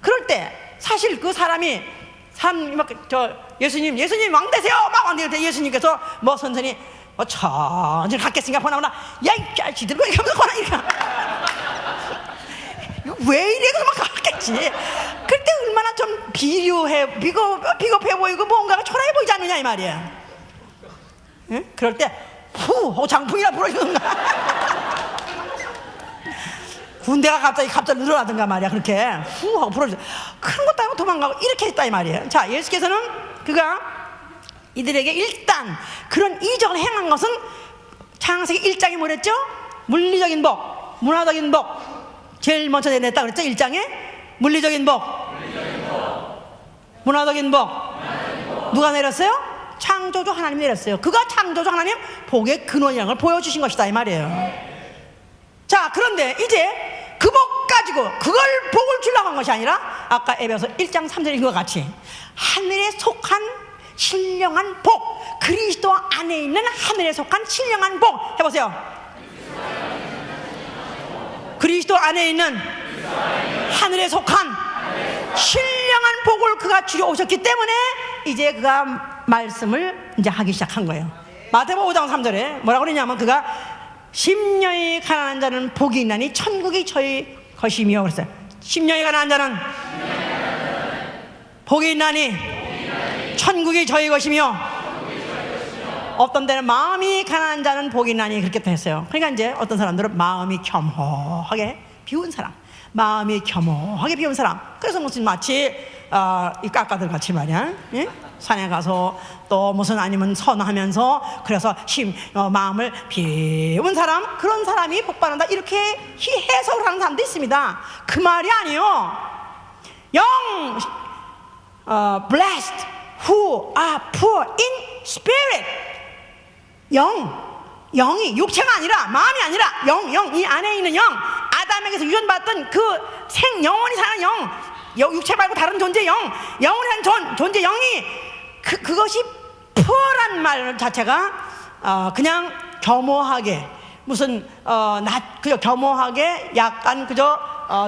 그럴 때 사실 그 사람이 예수님 왕 되세요 막 왕 될 때 예수님께서 뭐 선생님 뭐 천천히 갖겠으니까 보나보나 야 이 자식들 왜 이러면서 보나 이렇게 왜 이래 그러면 갔겠지. 그때 얼마나 좀 비겁해 보이고 뭔가가 초라해 보이지 않느냐 이 말이야. 응? 그럴 때 장풍이나 불어주는가. 군대가 갑자기 늘어나든가 말이야. 그렇게 후 하고 부러져. 그런 것도 아니고 도망가고 이렇게 했다 이 말이에요. 자, 예수께서는 그가 이들에게 일단 그런 이적을 행한 것은 창세기 1장에 뭐랬죠? 물리적인 복, 문화적인 복 제일 먼저 내냈다 그랬죠? 1장에 물리적인 복, 문화적인 복 누가 내렸어요? 창조주 하나님이 내렸어요. 그가 창조주 하나님 복의 근원이라는 걸 보여주신 것이다 이 말이에요. 자, 그런데 이제 그 복 가지고 그걸 복을 주려고 한 것이 아니라 아까 에베소 1장 3절인 것 같이 하늘에 속한 신령한 복, 그리스도 안에 있는 하늘에 속한 신령한 복 해보세요. 그리스도 안에 있는 하늘에 속한 신령한 복을 그가 주려 오셨기 때문에 이제 그가 말씀을 이제 하기 시작한 거예요. 마태복음 5장 3절에 뭐라고 그러냐면 그가 심령이 가난한 자는 복이 있나니 천국이 저희 것이며 그랬어요. 심령이 가난한 자는 복이 있나니 천국이 저희 것이며 어떤 데는 마음이 가난한 자는 복이 있나니 그렇게 했어요. 그러니까 이제 어떤 사람들은 마음이 겸허하게 비운 사람, 마음이 겸허하게 비운 사람. 그래서 무슨 마치 이 깎아들 같이 말이야, 예? 산에 가서 또 무슨 아니면 선하면서 그래서 마음을 비운 사람, 그런 사람이 복받는다 이렇게 해석을 하는 사람도 있습니다. 그 말이 아니요. blessed who are poor in spirit. 영이 육체가 아니라 마음이 아니라 이 안에 있는 영, 아담에게서 유전받았던 그 영원히 사는 육체 말고 다른 존재 영원히 사는 존재 영이 그것이 poor란 말 자체가 그냥 겸허하게 무슨 그저 겸허하게 약간 그저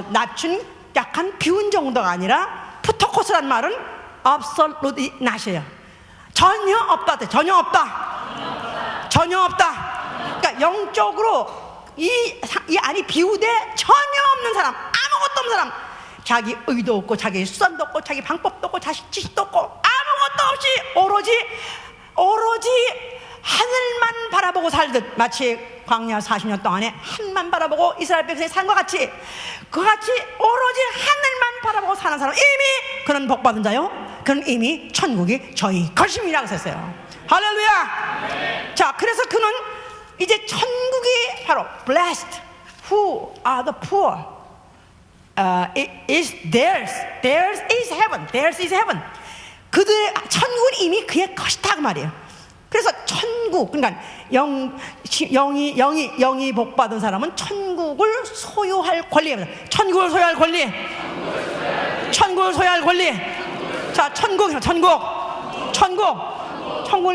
낮춘 약간 비운 정도가 아니라 푸토코스란 말은 absolutely not이에요. 전혀 없다. 그러니까 영적으로 이 안이 비우되 전혀 없는 사람, 아무것도 없는 사람, 자기 의도 없고 자기 수단도 없고 자기 방법도 없고 자기 지식도 없고 아무것도 없이 오로지 하늘만 바라보고 살듯, 마치 광야 40년 동안에 하늘만 바라보고 이스라엘 백성이 산 것 같이, 그같이 오로지 하늘만 바라보고 사는 사람, 이미 그는 복받은 자요, 그는 이미 천국이 저희 것임이라고 했어요. 할렐루야. 자, 그래서 그는 이제 천국이 바로 blessed who are the poor, is theirs is heaven. 그들의 천국은 이미 그의 것이다 그 말이에요. 그래서 천국, 그러니까 영이 복받은 사람은 천국을 소유할 권리입니다. 천국을 소유할 권리. 자, 천국을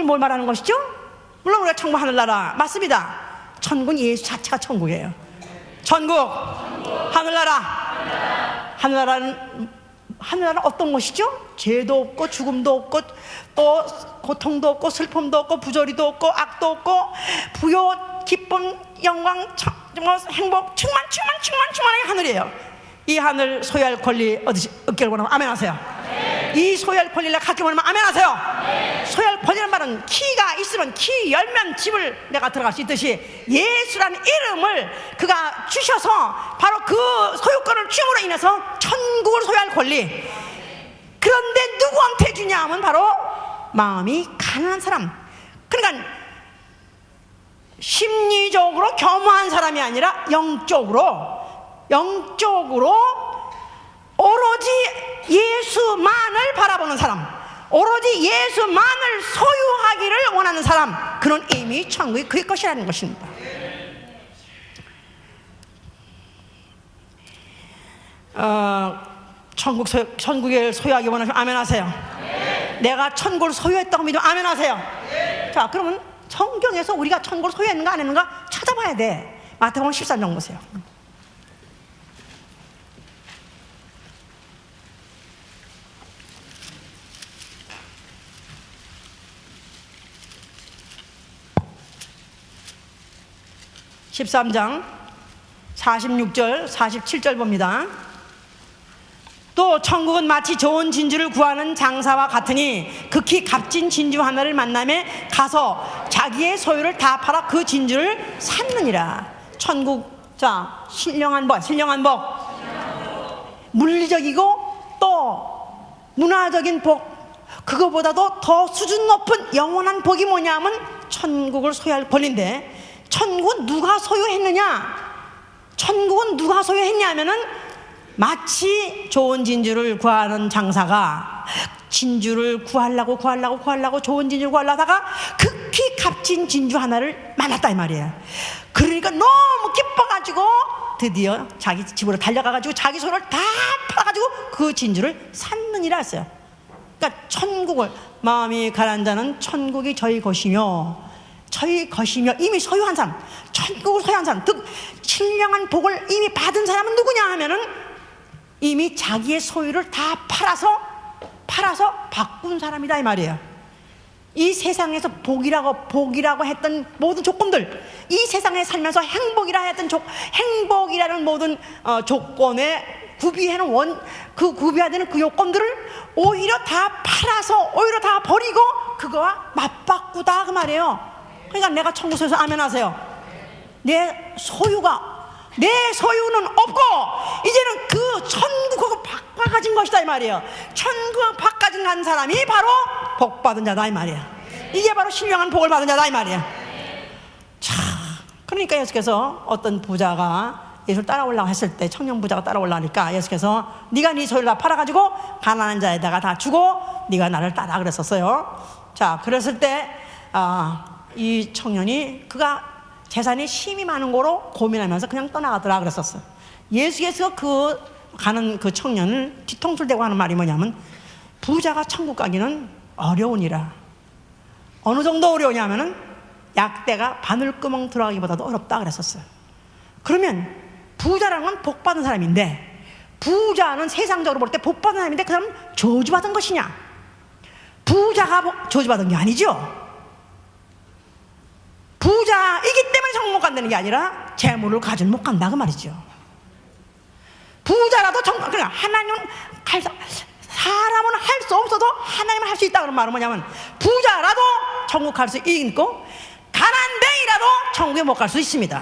뭘 말하는 것이죠? 물론 우리가 천국 하늘나라 맞습니다. 천국은 예수 자체가 천국이에요. 천국 하늘나라는 어떤 것이죠? 죄도 없고 죽음도 없고 또 고통도 없고 슬픔도 없고 부조리도 없고 악도 없고 부요 기쁨 영광 행복 충만하게 하늘이에요. 이 하늘 소유할 권리 얻기를 원하면 아멘 하세요. 이 소유할 권리를 갖기 원하면 아멘 하세요. 소유할 권리라는 말은 키가 있으면 키 열면 집을 내가 들어갈 수 있듯이 예수라는 이름을 그가 주셔서 바로 그 소유권을 주임으로 인해서 천국을 소유할 권리. 그런데 누구한테 주냐 하면 바로 마음이 가난한 사람. 그러니까 심리적으로 겸허한 사람이 아니라 영적으로 오로지 예수만을 바라보는 사람, 오로지 예수만을 소유하기를 원하는 사람, 그는 이미 천국이 그의 것이라는 것입니다. 천국을 소유하기 원하시면 아멘 하세요. 내가 천국을 소유했다고 믿으면 아멘 하세요. 자, 그러면 성경에서 우리가 천국을 소유했는가 안 했는가 찾아봐야 돼. 마태복음 13장 보세요. (13장) 46절 47절 봅니다. 또 천국은 마치 좋은 진주를 구하는 장사와 같으니 극히 값진 진주 하나를 만남에 가서 자기의 소유를 다 팔아 그 진주를 샀느니라. 천국 자, 신령한 복. 물리적이고 또 문화적인 복, 그거보다도 더 수준 높은 영원한 복이 뭐냐면 천국을 소유할 권리인데, 천국은 누가 소유했느냐? 천국은 누가 소유했냐면은 마치 좋은 진주를 구하는 장사가 진주를 구하려고 좋은 진주를 구하려다가 극히 값진 진주 하나를 만났다 이 말이에요. 그러니까 너무 기뻐가지고 드디어 자기 집으로 달려가가지고 자기 손을 다 팔아가지고 그 진주를 샀느니라 했어요. 그러니까 천국을, 마음이 가난한 자는 천국이 저희 것이며 이미 소유한 사람, 천국을 소유한 사람, 즉 신령한 복을 이미 받은 사람은 누구냐 하면은 이미 자기의 소유를 다 팔아서 바꾼 사람이다 이 말이에요. 이 세상에서 복이라고 했던 모든 조건들, 이 세상에 살면서 행복이라는 모든 조건에 구비해놓은 구비해야 되는 그 요건들을 오히려 다 팔아서, 오히려 다 버리고 그거와 맞바꾸다 그 말이에요. 그러니까 내가 천국에서 아멘 하세요. 내 소유는 없고 이제는 그 천국하고 바꿔가진 것이다 이 말이에요. 천국하고 바꿔진 사람이 바로 복받은 자다 이 말이에요. 이게 바로 신령한 복을 받은 자다 이 말이에요. 자, 그러니까 예수께서 어떤 부자가 예수를 따라오려고 했을 때, 청년 부자가 따라오려니까 예수께서 네가 네 소유를 다 팔아가지고 가난한 자에다가 다 주고 네가 나를 따라 그랬었어요. 자, 그랬을 때 이 청년이 그가 재산이 심히 많은 거로 고민하면서 그냥 떠나가더라 그랬었어요. 예수께서 가는 그 청년을 뒤통수를 대고 하는 말이 뭐냐면, 부자가 천국 가기는 어려우니라. 어느 정도 어려우냐면은 약대가 바늘구멍 들어가기보다도 어렵다 그랬었어요. 그러면 부자라는 건 복받은 사람인데, 부자는 세상적으로 볼 때 복받은 사람인데 그 사람은 저주받은 것이냐? 부자가 저주받은 게 아니죠. 부자이기 때문에 천국 못 간다는 게 아니라 재물을 가지고 못 간다 그 말이죠. 부자라도 그러니까 하나님은 사람은 할 수 없어도 하나님은 할 수 있다 그런 말은 뭐냐면, 부자라도 천국 갈 수 있고 가난뱅이라도 천국에 못 갈 수 있습니다.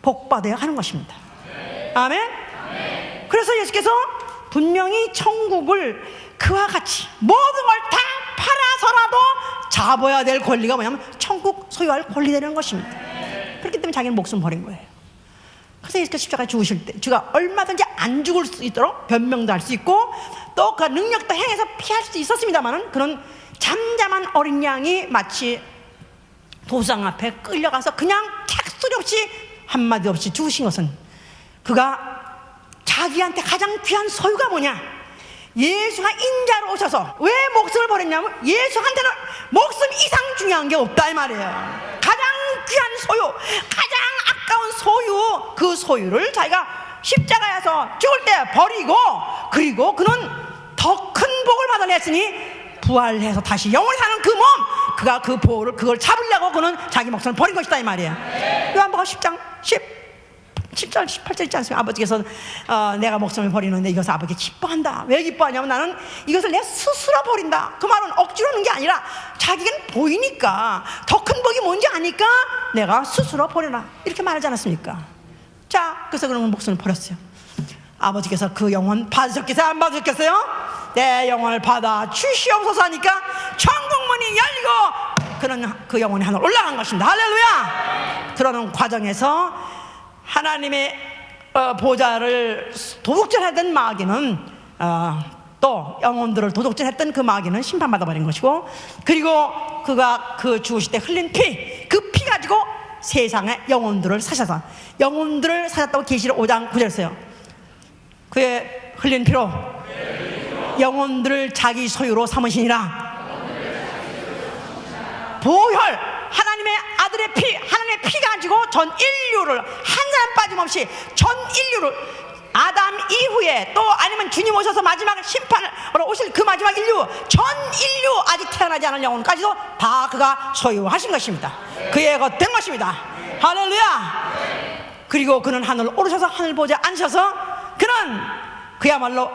복받아야 하는 것입니다. 아멘. 그래서 예수께서 분명히 천국을 그와 같이 모든 걸 다 팔아서라도 잡아야 될 권리가 뭐냐면 천국 소유할 권리되는 것입니다. 그렇기 때문에 자기는 목숨 버린 거예요. 그래서 예수께서 십자가에 죽으실 때 주가 얼마든지 안 죽을 수 있도록 변명도 할 수 있고 또 그 능력도 행해서 피할 수 있었습니다만은, 그런 잠잠한 어린 양이 마치 도상 앞에 끌려가서 그냥 택소리 없이 한마디 없이 죽으신 것은, 그가 자기한테 가장 귀한 소유가 뭐냐? 예수가 인자로 오셔서 왜 목숨을 버렸냐면, 예수한테는 목숨 이상 중요한 게 없다 이 말이에요. 가장 귀한 소유, 가장 아까운 소유, 그 소유를 자기가 십자가에서 죽을 때 버리고, 그리고 그는 더 큰 복을 받아냈으니 부활해서 다시 영원히 사는 그 몸, 그가 그 복을, 그걸 잡으려고 그는 자기 목숨을 버린 것이다 이 말이에요. 요한복음 10장 17절 18절 있지 않습니까? 아버지께서 내가 목숨을 버리는데 이것을 아버지 기뻐한다. 왜 기뻐하냐면, 나는 이것을 내 스스로 버린다. 그 말은 억지로 하는 게 아니라 자기는 보이니까, 더 큰 복이 뭔지 아니까 내가 스스로 버려라, 이렇게 말하지 않았습니까? 자, 그래서 그러면 목숨을 버렸어요. 아버지께서 그 영혼 받으셨겠어요? 안 받으셨겠어요? 내 영혼을 받아 주시옵소서 하니까 천국문이 열리고 그는 그 영혼이 하늘 올라간 것입니다. 할렐루야. 그러는 과정에서 하나님의 보좌를 도둑질하던 마귀는 또 영혼들을 도둑질했던 그 마귀는 심판받아 버린 것이고, 그리고 그가 그 죽으실 때 흘린 피, 그 피 가지고 세상의 영혼들을 사셨다고 계시록 5장 9절 써요. 그의 흘린 피로 영혼들을 자기 소유로 삼으시니라. 보혈, 하나님의 아들의 피, 하나님의 피 가지고 전 인류를 한 사람 빠짐없이, 전 인류를 아담 이후에 또 아니면 주님 오셔서 마지막 심판으로 오실 그 마지막 인류, 전 인류 아직 태어나지 않은 영혼까지도 다 그가 소유하신 것입니다. 그의 것 된 것입니다. 할렐루야. 그리고 그는 하늘 오르셔서 하늘 보좌에 앉으셔서 그는 그야말로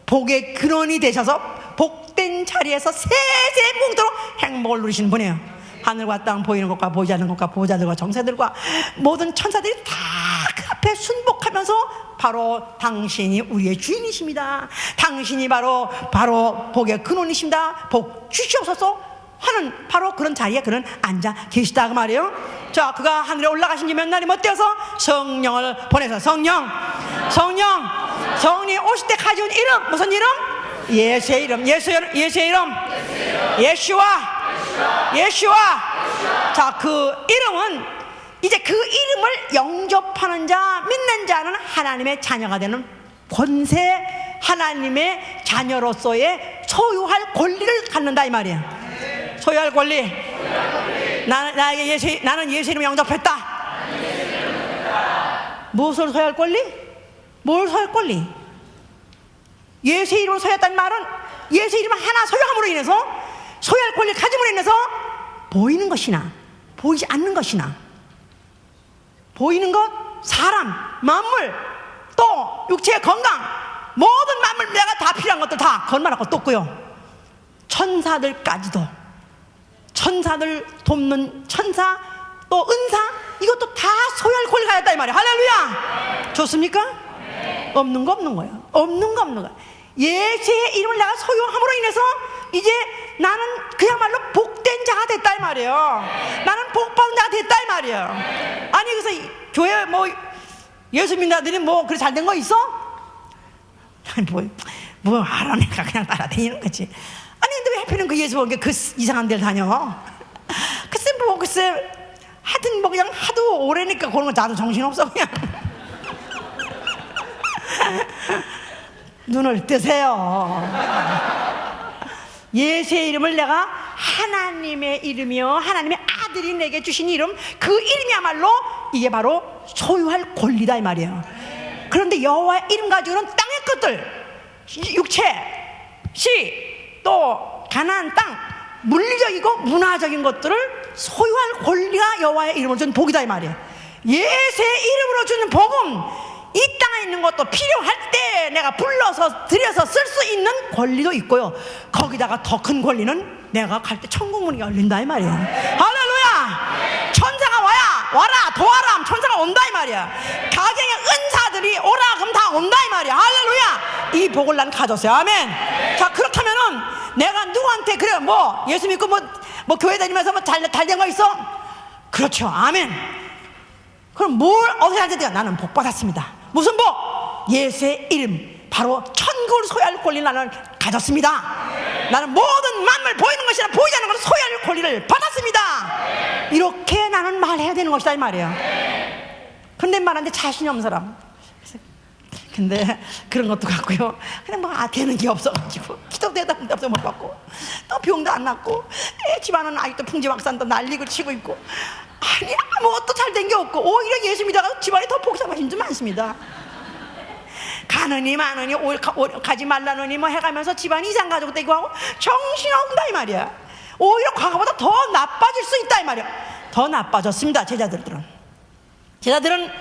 복의 근원이 되셔서 복된 자리에서 세세무도록 행복을 누리시는 분이에요. 하늘과 땅, 보이는 것과 보이지 않는 것과 보호자들과 정사들과 모든 천사들이 다 앞에 순복하면서 바로 당신이 우리의 주인이십니다. 당신이 바로 복의 근원이십니다. 복 주시옵소서 하는 바로 그런 자리에 그는 앉아 계시다 그 말이에요. 자, 그가 하늘에 올라가신 지 몇 날이 못 되어서 성령을 보내서 성령 오실 때 가져온 이름 무슨 이름? 예수의 이름. 예수의 이름 예수와. 자, 그 이름은 이제 그 이름을 영접하는 자, 믿는 자는 하나님의 자녀가 되는 권세, 하나님의 자녀로서의 소유할 권리를 갖는다 이 말이에요. 소유할 권리. 나는 예수 이름 영접했다. 무엇을 소유할 권리? 뭘 소유할 권리? 예수 이름을 소유했다는 말은 예수 이름을 하나 소유함으로 인해서 소유할 권리를 가짐으로 인해서 보이는 것이나 보이지 않는 것이나, 보이는 것, 사람, 만물, 또 육체의 건강, 모든 만물, 내가 다 필요한 것들 다 건만할 것도 없고요. 천사들까지도, 천사들 돕는 천사, 또 은사, 이것도 다 소유할 권리가 있다 이 말이에요. 할렐루야. 좋습니까? 없는 거 없는 거예요. 없는 거 없는 거예요. 예수의 이름을 내가 소유함으로 인해서 이제 나는 그야말로 복된 자가 됐다 이 말이에요. 나는 복받은 자가 됐다 이 말이에요. 아니 그래서 교회 뭐 예수 믿는 자들이 뭐 그래 잘된 거 있어? 뭐 알아내가 그냥 따라다니는 거지. 아니 근데 왜 하필은 그 예수 보게 그 이상한 데를 다녀? 글쎄 하여튼 뭐 그냥 하도 오래니까 그런 거 나도 정신없어 그냥. 눈을 뜨세요. 예수의 이름을 내가 하나님의 이름이요 하나님의 아들이 내게 주신 이름, 그 이름이야말로 이게 바로 소유할 권리다 이 말이에요. 그런데 여호와의 이름 가지고는 땅의 것들, 육체, 시, 또 가나안 땅, 물리적이고 문화적인 것들을 소유할 권리가 여호와의 이름으로 준 복이다 이 말이에요. 예수의 이름으로 주는 복음, 이 땅에 있는 것도 필요할 때 내가 불러서 들여서 쓸 수 있는 권리도 있고요. 거기다가 더 큰 권리는 내가 갈 때 천국 문이 열린다 이 말이에요. 할렐루야. 천사가 와라 도와라 하면 천사가 온다 이 말이야. 가정의 은사들이 오라 그럼 다 온다 이 말이야. 할렐루야. 이 복을 난 가졌어요. 아멘. 자, 그렇다면은 내가 누구한테 그래 뭐 예수 믿고 뭐 교회 다니면서 뭐 잘 된 거 있어? 그렇죠. 아멘. 그럼 뭘 어떻게 하야 돼요? 나는 복 받았습니다. 무슨 복? 예수의 이름, 바로 천국을 소유할 권리 나는 가졌습니다. 나는 모든 만물, 보이는 것이나 보이지 않는 것을 소유할 권리를 받았습니다. 이렇게 나는 말해야 되는 것이다 이 말이에요. 근데 말하는데 자신이 없는 사람, 근데 그런 것도 같고요. 그냥 뭐 되는 게 없어가지고 기도 대답도 없어 못 받고, 또 병도 안 낫고, 집안은 아직도 풍지박산도 날리고 치고 있고, 아니 아무것도 잘 된 게 없고, 오히려 예수 믿다가 집안이 더 복잡하신 분 많습니다. 가느니 마느니 가지 말라느니 뭐 해가면서 집안 이상 가지고 떼고 하고 정신없다 이 말이야. 오히려 과거보다 더 나빠질 수 있다 이 말이야. 더 나빠졌습니다. 제자들은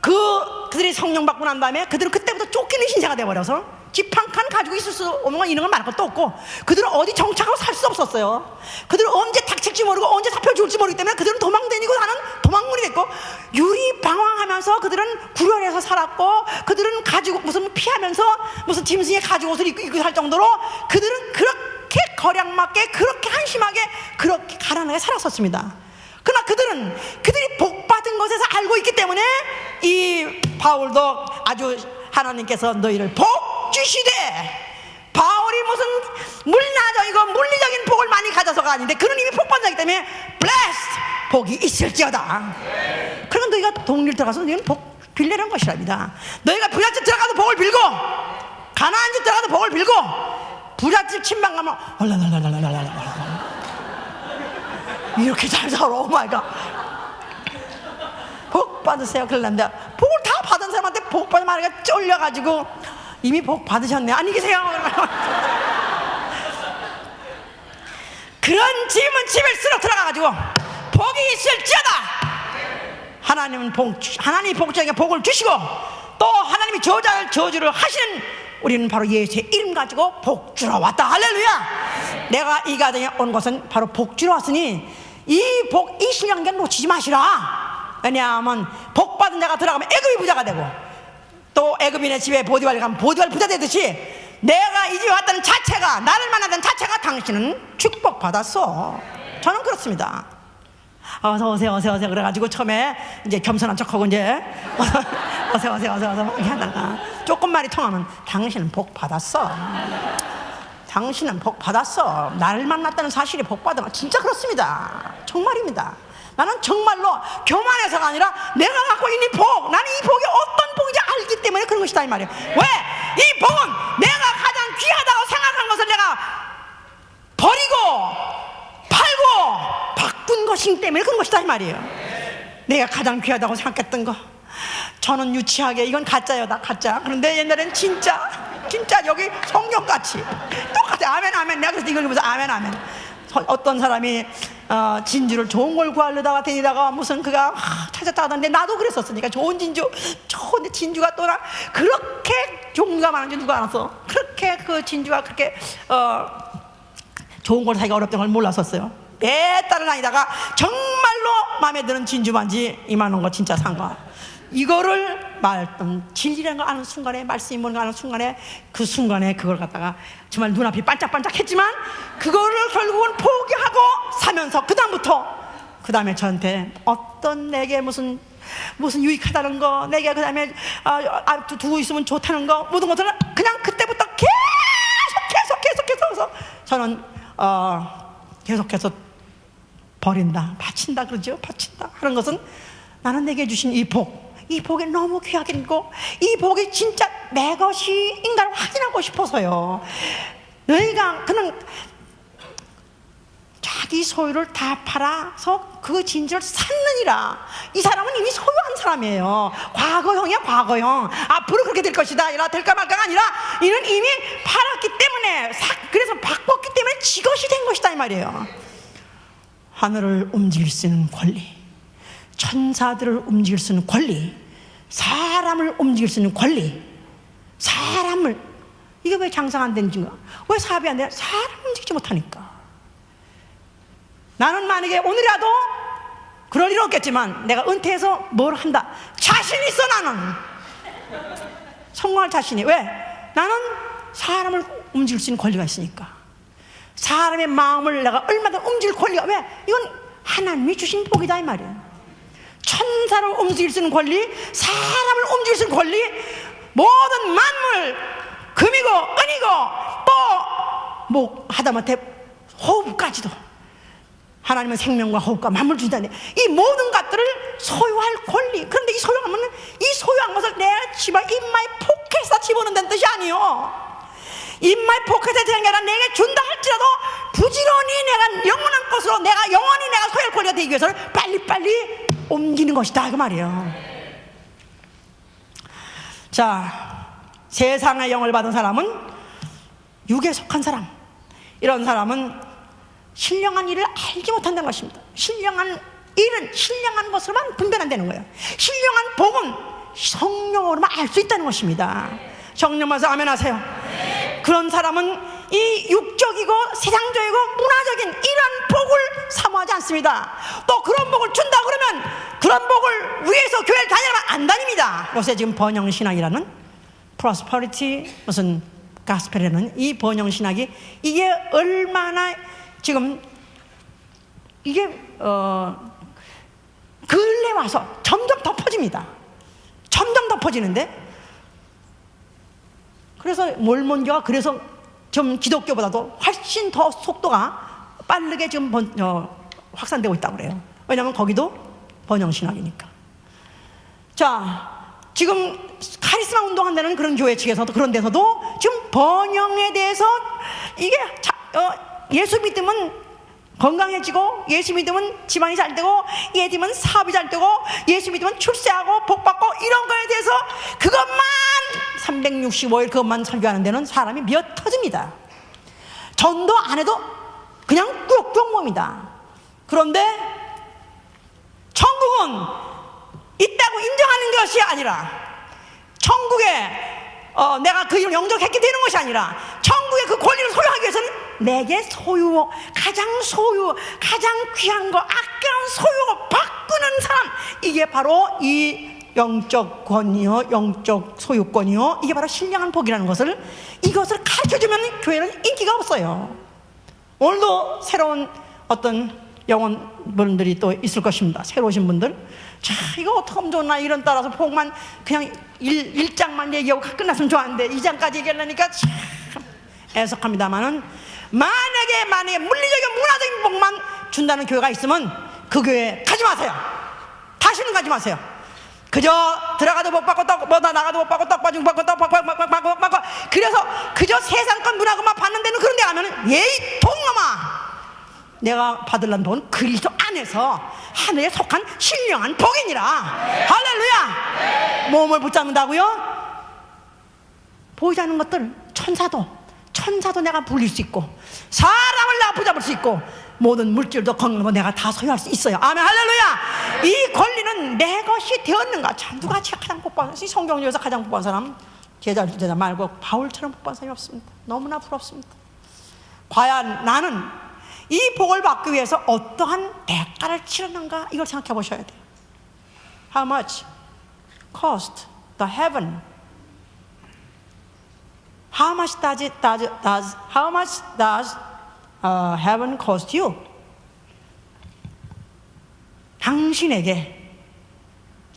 그들이 성령 받고 난 다음에 그들은 그때부터 쫓기는 신세가 돼버려서 집 한 칸 가지고 있을 수 없는 건 이런 건 말할 것도 없고, 그들은 어디 정착하고 살 수 없었어요. 그들은 언제 닥칠지 모르고 언제 사표 줄지 모르기 때문에 그들은 도망다니고 사는 도망문이 됐고, 유리방황하면서 그들은 구련해서 살았고, 그들은 가지고 무슨 피하면서 무슨 짐승의 가죽옷을 입고 살 정도로 그들은 그렇게 거량맞게, 그렇게 한심하게, 그렇게 가난하게 살았었습니다. 그러나 그들이 복받은 것에서 알고 있기 때문에 이 바울도 아주 하나님께서 너희를 복 주시되, 바울이 무슨 물리적인 복을 많이 가져서가 아닌데 그는 이미 복받은 자이기 때문에 blessed, 복이 있을지어다. 그러면 너희가 동리를 들어가서 너희는 복 빌려는 것이랍니다. 너희가 부잣집 들어가도 복을 빌고, 가나안 집 들어가도 복을 빌고, 부잣집 침방 가면 이렇게 잘 살아. 오 마이 갓. 복 받으세요. 그러는데 복을 다 받은 사람한테 복 받은 말이가 쫄려가지고 이미 복 받으셨네. 안녕히 계세요. 그런 집은 집을 쓸어 들어가가지고 복이 있을지어다. 하나님이 복자에게 복을 주시고, 또 하나님이 저주를 하시는, 우리는 바로 예수의 이름 가지고 복 주러 왔다. 할렐루야. 내가 이 가정에 온 것은 바로 복 주러 왔으니 이 신령계 놓치지 마시라. 왜냐하면 복 받은 복받은 자가 들어가면 애굽이 부자가 되고, 또 애굽인의 집에 보디발이 가면 보디발 부자 되듯이 내가 이 집에 왔다는 자체가, 나를 만났다는 자체가 당신은 축복받았어. 저는 그렇습니다. 어서 오세요 그래가지고 처음에 이제 겸손한 척하고 이제 어서 막 하다가 조금 말이 통하면 당신은 복 받았어. 당신은 복 받았어. 나를 만났다는 사실이 복 받으면 진짜 그렇습니다. 정말입니다. 나는 정말로 교만해서가 아니라 내가 갖고 있는 복, 나는 이 복이 어떤 복인지 알기 때문에 그런 것이다 이 말이에요. 왜? 이 복은 내가 가장 귀하다고 생각한 것을 내가 버리고 팔고 바꾼 것이기 때문에 그런 것이다 이 말이에요. 내가 가장 귀하다고 생각했던 거, 저는 유치하게 이건 가짜예요, 다 가짜. 그런데 옛날엔 진짜 여기 성경같이 똑같아. 아멘. 내가 그래서 이걸 보면서 아멘. 어떤 사람이 진주를 좋은 걸 구하려다가 다니다가 무슨 그가 찾았다 하던데, 나도 그랬었으니까 좋은 진주가 또 나 그렇게 종류가 많은지 누가 알았어? 그렇게 그 진주가 그렇게 좋은 걸 사기가 어렵다는 걸 몰랐었어요. 몇 달을 다니다가 정말로 마음에 드는 진주 반지 2만 원 거 진짜 산 거, 이거를 진리라는 걸 아는 순간에, 말씀이 뭔가 아는 순간에, 그 순간에 그걸 갖다가 정말 눈앞이 반짝반짝 했지만 그거를 결국은 포기하고 사면서 그 다음에 저한테 어떤 내게 무슨 유익하다는 거, 내게 그 다음에 두고 있으면 좋다는 거, 모든 것들은 그냥 그때부터 계속해서 저는 계속해서 버린다, 바친다 그러죠. 바친다 하는 것은 나는 내게 주신 이 복이 너무 귀하게 있고, 이 복이 진짜 내 것인가를 확인하고 싶어서요. 너희가 그는 자기 소유를 다 팔아서 그 진주를 샀느니라. 이 사람은 이미 소유한 사람이에요. 과거형이야, 과거형. 앞으로 그렇게 될 것이다, 이라 될까 말까가 아니라 이는 이미 팔았기 때문에, 그래서 바꿨기 때문에 지 것이 된 것이다 이 말이에요. 하늘을 움직일 수 있는 권리, 천사들을 움직일 수 있는 권리, 사람을 움직일 수 있는 권리, 이게 왜 장사가 안 되는지가, 왜 사업이 안 되냐? 사람 움직이지 못하니까. 나는 만약에 오늘이라도 그럴 일 없겠지만 내가 은퇴해서 뭘 한다, 자신 있어. 나는 성공할 자신이. 왜? 나는 사람을 움직일 수 있는 권리가 있으니까. 사람의 마음을 내가 얼마든 움직일 권리가, 왜? 이건 하나님이 주신 복이다 이 말이에요. 천사를 움직일 수 있는 권리, 사람을 움직일 수 있는 권리, 모든 만물, 금이고 은이고 또 하다못해 호흡까지도 하나님은 생명과 호흡과 만물 주신다네. 이 모든 것들을 소유할 권리. 그런데 이 소유한 것을 내가 집어 인마의 포켓에다 집어넣는다는 뜻이 아니요. 인마의 포켓에 드는 게 아니라 내게 준다 할지라도 부지런히 내가 영원한 것으로 영원히 내가 소유할 권리가 되기 위해서는 빨리빨리 옮기는 것이다 그 말이에요. 자, 세상의 영을 받은 사람은 육에 속한 사람, 이런 사람은 신령한 일을 알지 못한다는 것입니다. 신령한 일은 신령한 것으로만 분별한다는 거예요. 신령한 복은 성령으로만 알 수 있다는 것입니다. 성령만서 아멘 하세요. 그런 사람은 이 육적이고 세상적이고 문화적인 이런 복을 사모하지 않습니다. 또 그런 복을 준다 그러면 그런 복을 위해서 교회를 다니면 안 다닙니다. 요새 지금 번영신학이라는 프로스퍼리티 무슨 가스펠이라는 이 번영신학이, 이게 얼마나 지금 이게 근래 와서 점점 더 퍼집니다. 점점 더 퍼지는데, 그래서 몰몬교가 그래서 좀 기독교보다도 훨씬 더 속도가 빠르게 지금 확산되고 있다고 그래요. 왜냐하면 거기도 번영신학이니까. 자, 지금 카리스마 운동한다는 그런 교회 측에서도, 그런 데서도 지금 번영에 대해서 이게 예수 믿으면 건강해지고, 예수 믿으면 집안이 잘 되고, 예수 믿으면 사업이 잘 되고, 예수 믿으면 출세하고 복받고, 이런 거에 대해서 그것만 365일 그것만 설교하는 데는 사람이 미어 터집니다. 전도 안 해도 그냥 꾹꾹 뭡니다. 그런데 천국은 있다고 인정하는 것이 아니라, 천국에 내가 그 일을 영접했게 되는 것이 아니라, 천국의 그 권리를 소유하기 위해서는 내게 가장 귀한 거, 아까운 소유 바꾸는 사람, 이게 바로 이 영적 권위요, 영적 소유권이요, 이게 바로 신령한 복이라는 것을, 이것을 가르쳐주면 교회는 인기가 없어요. 오늘도 새로운 어떤 영혼분들이 또 있을 것입니다. 새로 오신 분들. 자, 이거 어떻게 하면 좋나, 이런 따라서 복만 그냥 1장만 얘기하고 끝났으면 좋았는데 2장까지 얘기하려니까 참 애석합니다만은, 만약에 물리적인 문화적인 복만 준다는 교회가 있으면 그 교회 가지 마세요. 다시는 가지 마세요. 그저 들어가도 못 받고 나가도 못 받고 떡 빠지고 받고 떡 받고 그래서 그저 세상권 문화것만 받는 데는, 그런 데 가면은 예의 통놈아, 내가 받으려는 복은 그리스도 안에서 하늘에 속한 신령한 복이니라. 할렐루야. 몸을 붙잡는다고요? 보이지 않는 것들, 천사도 내가 불릴 수 있고, 사람을 내가 붙잡을 수 있고, 모든 물질도 건강도 내가 다 소유할 수 있어요. 아멘. 할렐루야. 이 권리는 내 것이 되었는가? 자, 누가 가장 복받은, 성경 중에서 가장 복받은 사람, 제자 말고 바울처럼 복받은 사람이 없습니다. 너무나 부럽습니다. 과연 나는 이 복을 받기 위해서 어떠한 대가를 치렀는가, 이걸 생각해 보셔야 돼요. How much cost the heaven? How much does heaven cost you? 당신에게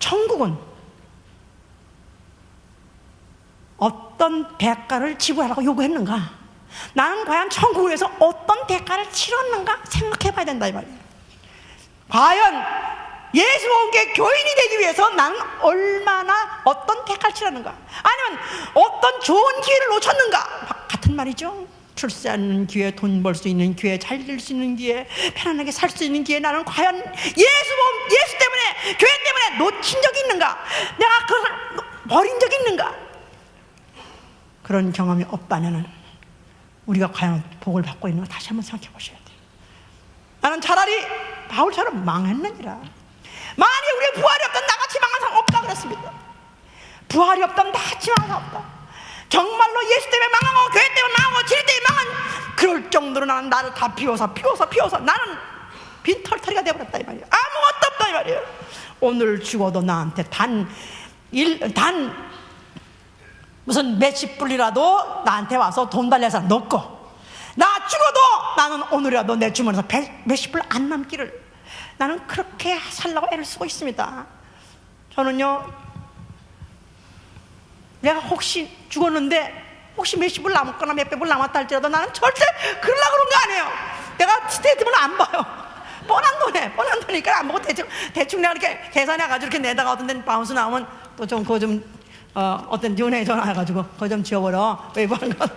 천국은 어떤 대가를 지불하라고 요구했는가? 나는 과연 천국을 위해서 어떤 대가를 치렀는가 생각해 봐야 된다, 이 말이에요. 과연 예수님께 교인이 되기 위해서 나는 얼마나 어떤 대가를 치렀는가? 아니면 어떤 좋은 기회를 놓쳤는가? 같은 말이죠. 출세하는 기회, 돈 벌 수 있는 기회, 잘 될 수 있는 기회, 편안하게 살 수 있는 기회, 나는 과연 예수 때문에, 교회 때문에 놓친 적이 있는가? 내가 그것을 버린 적이 있는가? 그런 경험이 없다면은 우리가 과연 복을 받고 있는가 다시 한번 생각해 보셔야 돼요. 나는 차라리 바울처럼 망했느니라. 만약에 우리가 부활이 없다면 나같이 망한 사람 없다 그랬습니다. 부활이 없다면 나같이 망한 사람 없다. 정말로 예수 때문에 망하고 교회 때문에 망하고 진리 때문에 망한, 그럴 정도로 나는 나를 다 비워서 나는 빈털터리가 되어버렸다, 이 말이에요. 아무것도 없다, 이 말이에요. 오늘 죽어도 나한테 단 무슨 몇십 불이라도 나한테 와서 돈 달라는 사람 없고, 나 죽어도 나는 오늘이라도 내 주머니에서 몇십 불 안 남기를, 나는 그렇게 살라고 애를 쓰고 있습니다. 저는요, 내가 혹시 죽었는데 혹시 몇십 불 남았거나 몇백 불 남았다 할지라도 나는 절대 그러려고 그런 거 아니에요. 내가 스테이트మెం트 안 봐요. 뻔한 돈이니까 안 보고 대충 내가 이렇게 계산해가지고 이렇게 내다가 어떤 데는 바운스 나오면 또 좀 그거 좀 어떤 연예인 전화해가지고 그거 좀 지워버려, 웨이브한 거.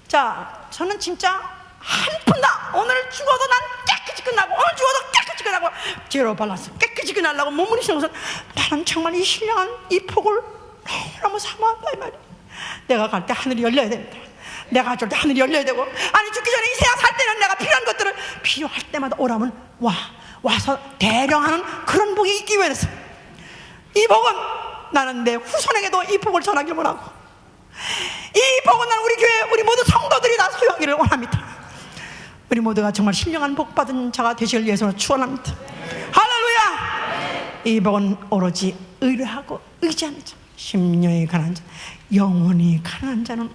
자, 저는 진짜 한 푼다. 오늘 죽어도 난 깨끗이 끝나고, 오늘 죽어도 깨끗이 끝나고, 제로 발라서 깨끗이 끝나려고 몸부림치는 것은, 나는 정말 이 신령한 이 복을 너무너무 사모한다, 이 말이야. 내가 갈 때 하늘이 열려야 됩니다. 내가 줄 때 하늘이 열려야 되고, 아니 죽기 전에 이 세상 살 때는 내가 필요한 것들을 필요할 때마다 오라면 와서 대령하는 그런 복이 있기 위해서, 이 복은 나는 내 후손에게도 이 복을 전하기를 원하고, 이 복은 나는 우리 교회 우리 모두 성도들이 다 소유하기를 원합니다. 우리 모두가 정말 신령한 복 받은 자가 되시길 위해서 축원합니다. 할렐루야. 이 복은 오로지 의뢰하고 의지하는 자, 심령이 가난한 자, 영혼이 가난한 자는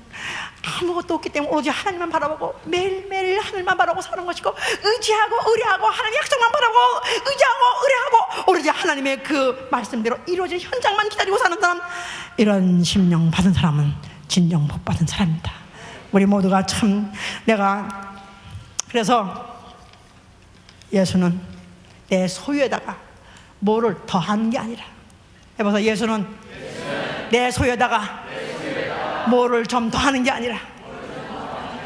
아무것도 없기 때문에 오로지 하나님만 바라보고 매일매일 하늘만 바라보고 사는 것이고, 의지하고 의뢰하고 하나님의 약속만 바라보고 의지하고 의뢰하고 오로지 하나님의 그 말씀대로 이루어질 현장만 기다리고 사는 사람, 이런 심령 받은 사람은 진정 복 받은 사람입니다. 우리 모두가 참, 내가 그래서 예수는 내 소유에다가 뭐를 더한 게 아니라, 해봐서, 예수는 내 소유에다가 뭐를 좀 더하는 게 아니라,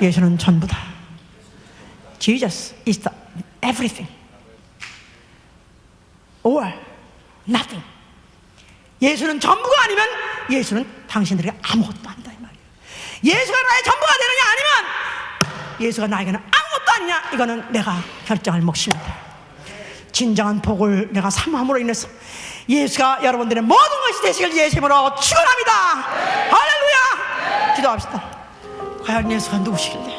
예수는 전부다. Jesus is the everything or nothing. 예수는 전부가 아니면 예수는 당신들에게 아무것도 아니다, 이 말이에요. 예수가 나의 전부가 되느냐, 아니면 예수가 나에게는 아무것도 아니냐, 이거는 내가 결정할 몫입니다. 진정한 복을 내가 사모함으로 인해서 예수가 여러분들의 모든 것이 되시길 예수님으로 축원합니다. 할렐루야. 기도합시다. 과연 예수가 누구시길래,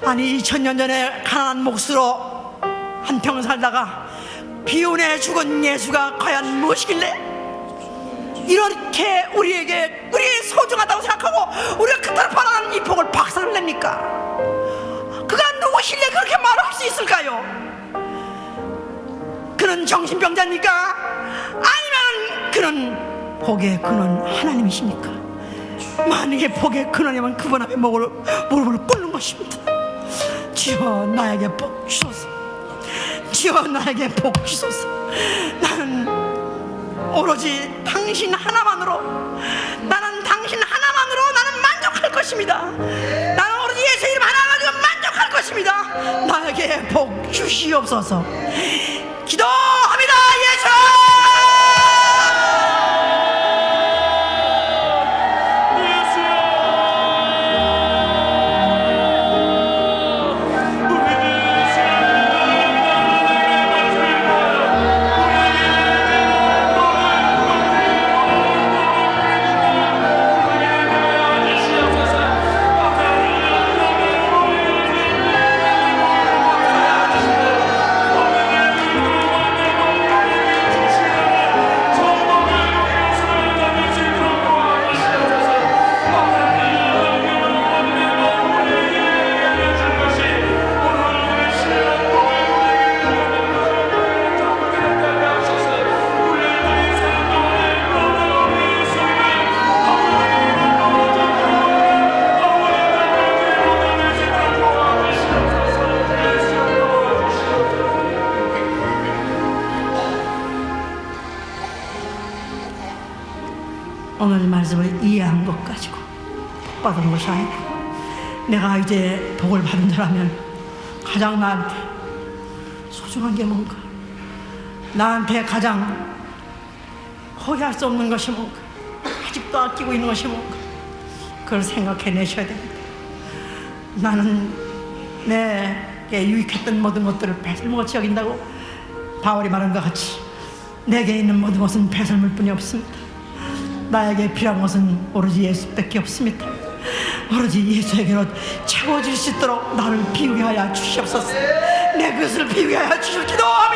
아니 2000년 전에 가난한 몫으로 한평 살다가 비운에 죽은 예수가 과연 무엇이길래 이렇게 우리에게 우리의 소중하다고 생각하고 우리가 그토록 바라는 이 복을 박살을 냅니까? 그가 누구실래 그렇게 말할 수 있을까요? 그는 정신병자입니까? 아니면 그는 복의 근원 하나님이십니까? 만약에 복의 근원이면 그분 앞에 무릎을 꿇는 것입니다. 주여 나에게 복 주소서. 주여 나에게 복 주소서. 나는 오로지 당신 하나만으로, 나는 당신 하나만으로 나는 만족할 것입니다. 나는 오로지 예수 이름 하나 가지고 만족할 것입니다. 나에게 복 주시옵소서. 기도합니다. 예수! 오늘 말씀을 이해한 것 가지고 복 받은 것이 아니고, 내가 이제 복을 받은 자라면 가장 나한테 소중한 게 뭔가, 나한테 가장 포기할 수 없는 것이 뭔가, 아직도 아끼고 있는 것이 뭔가, 그걸 생각해내셔야 됩니다. 나는 내게 유익했던 모든 것들을 배설물같이 여긴다고 바울이 말한 것 같이 내게 있는 모든 것은 배설물뿐이 없습니다. 나에게 필요한 것은 오로지 예수밖에 없습니다. 오로지 예수에게로 채워질 수 있도록 나를 비우게 하여 주시옵소서. 내 것을 비우게 하여 주시옵소서. 기도합니다.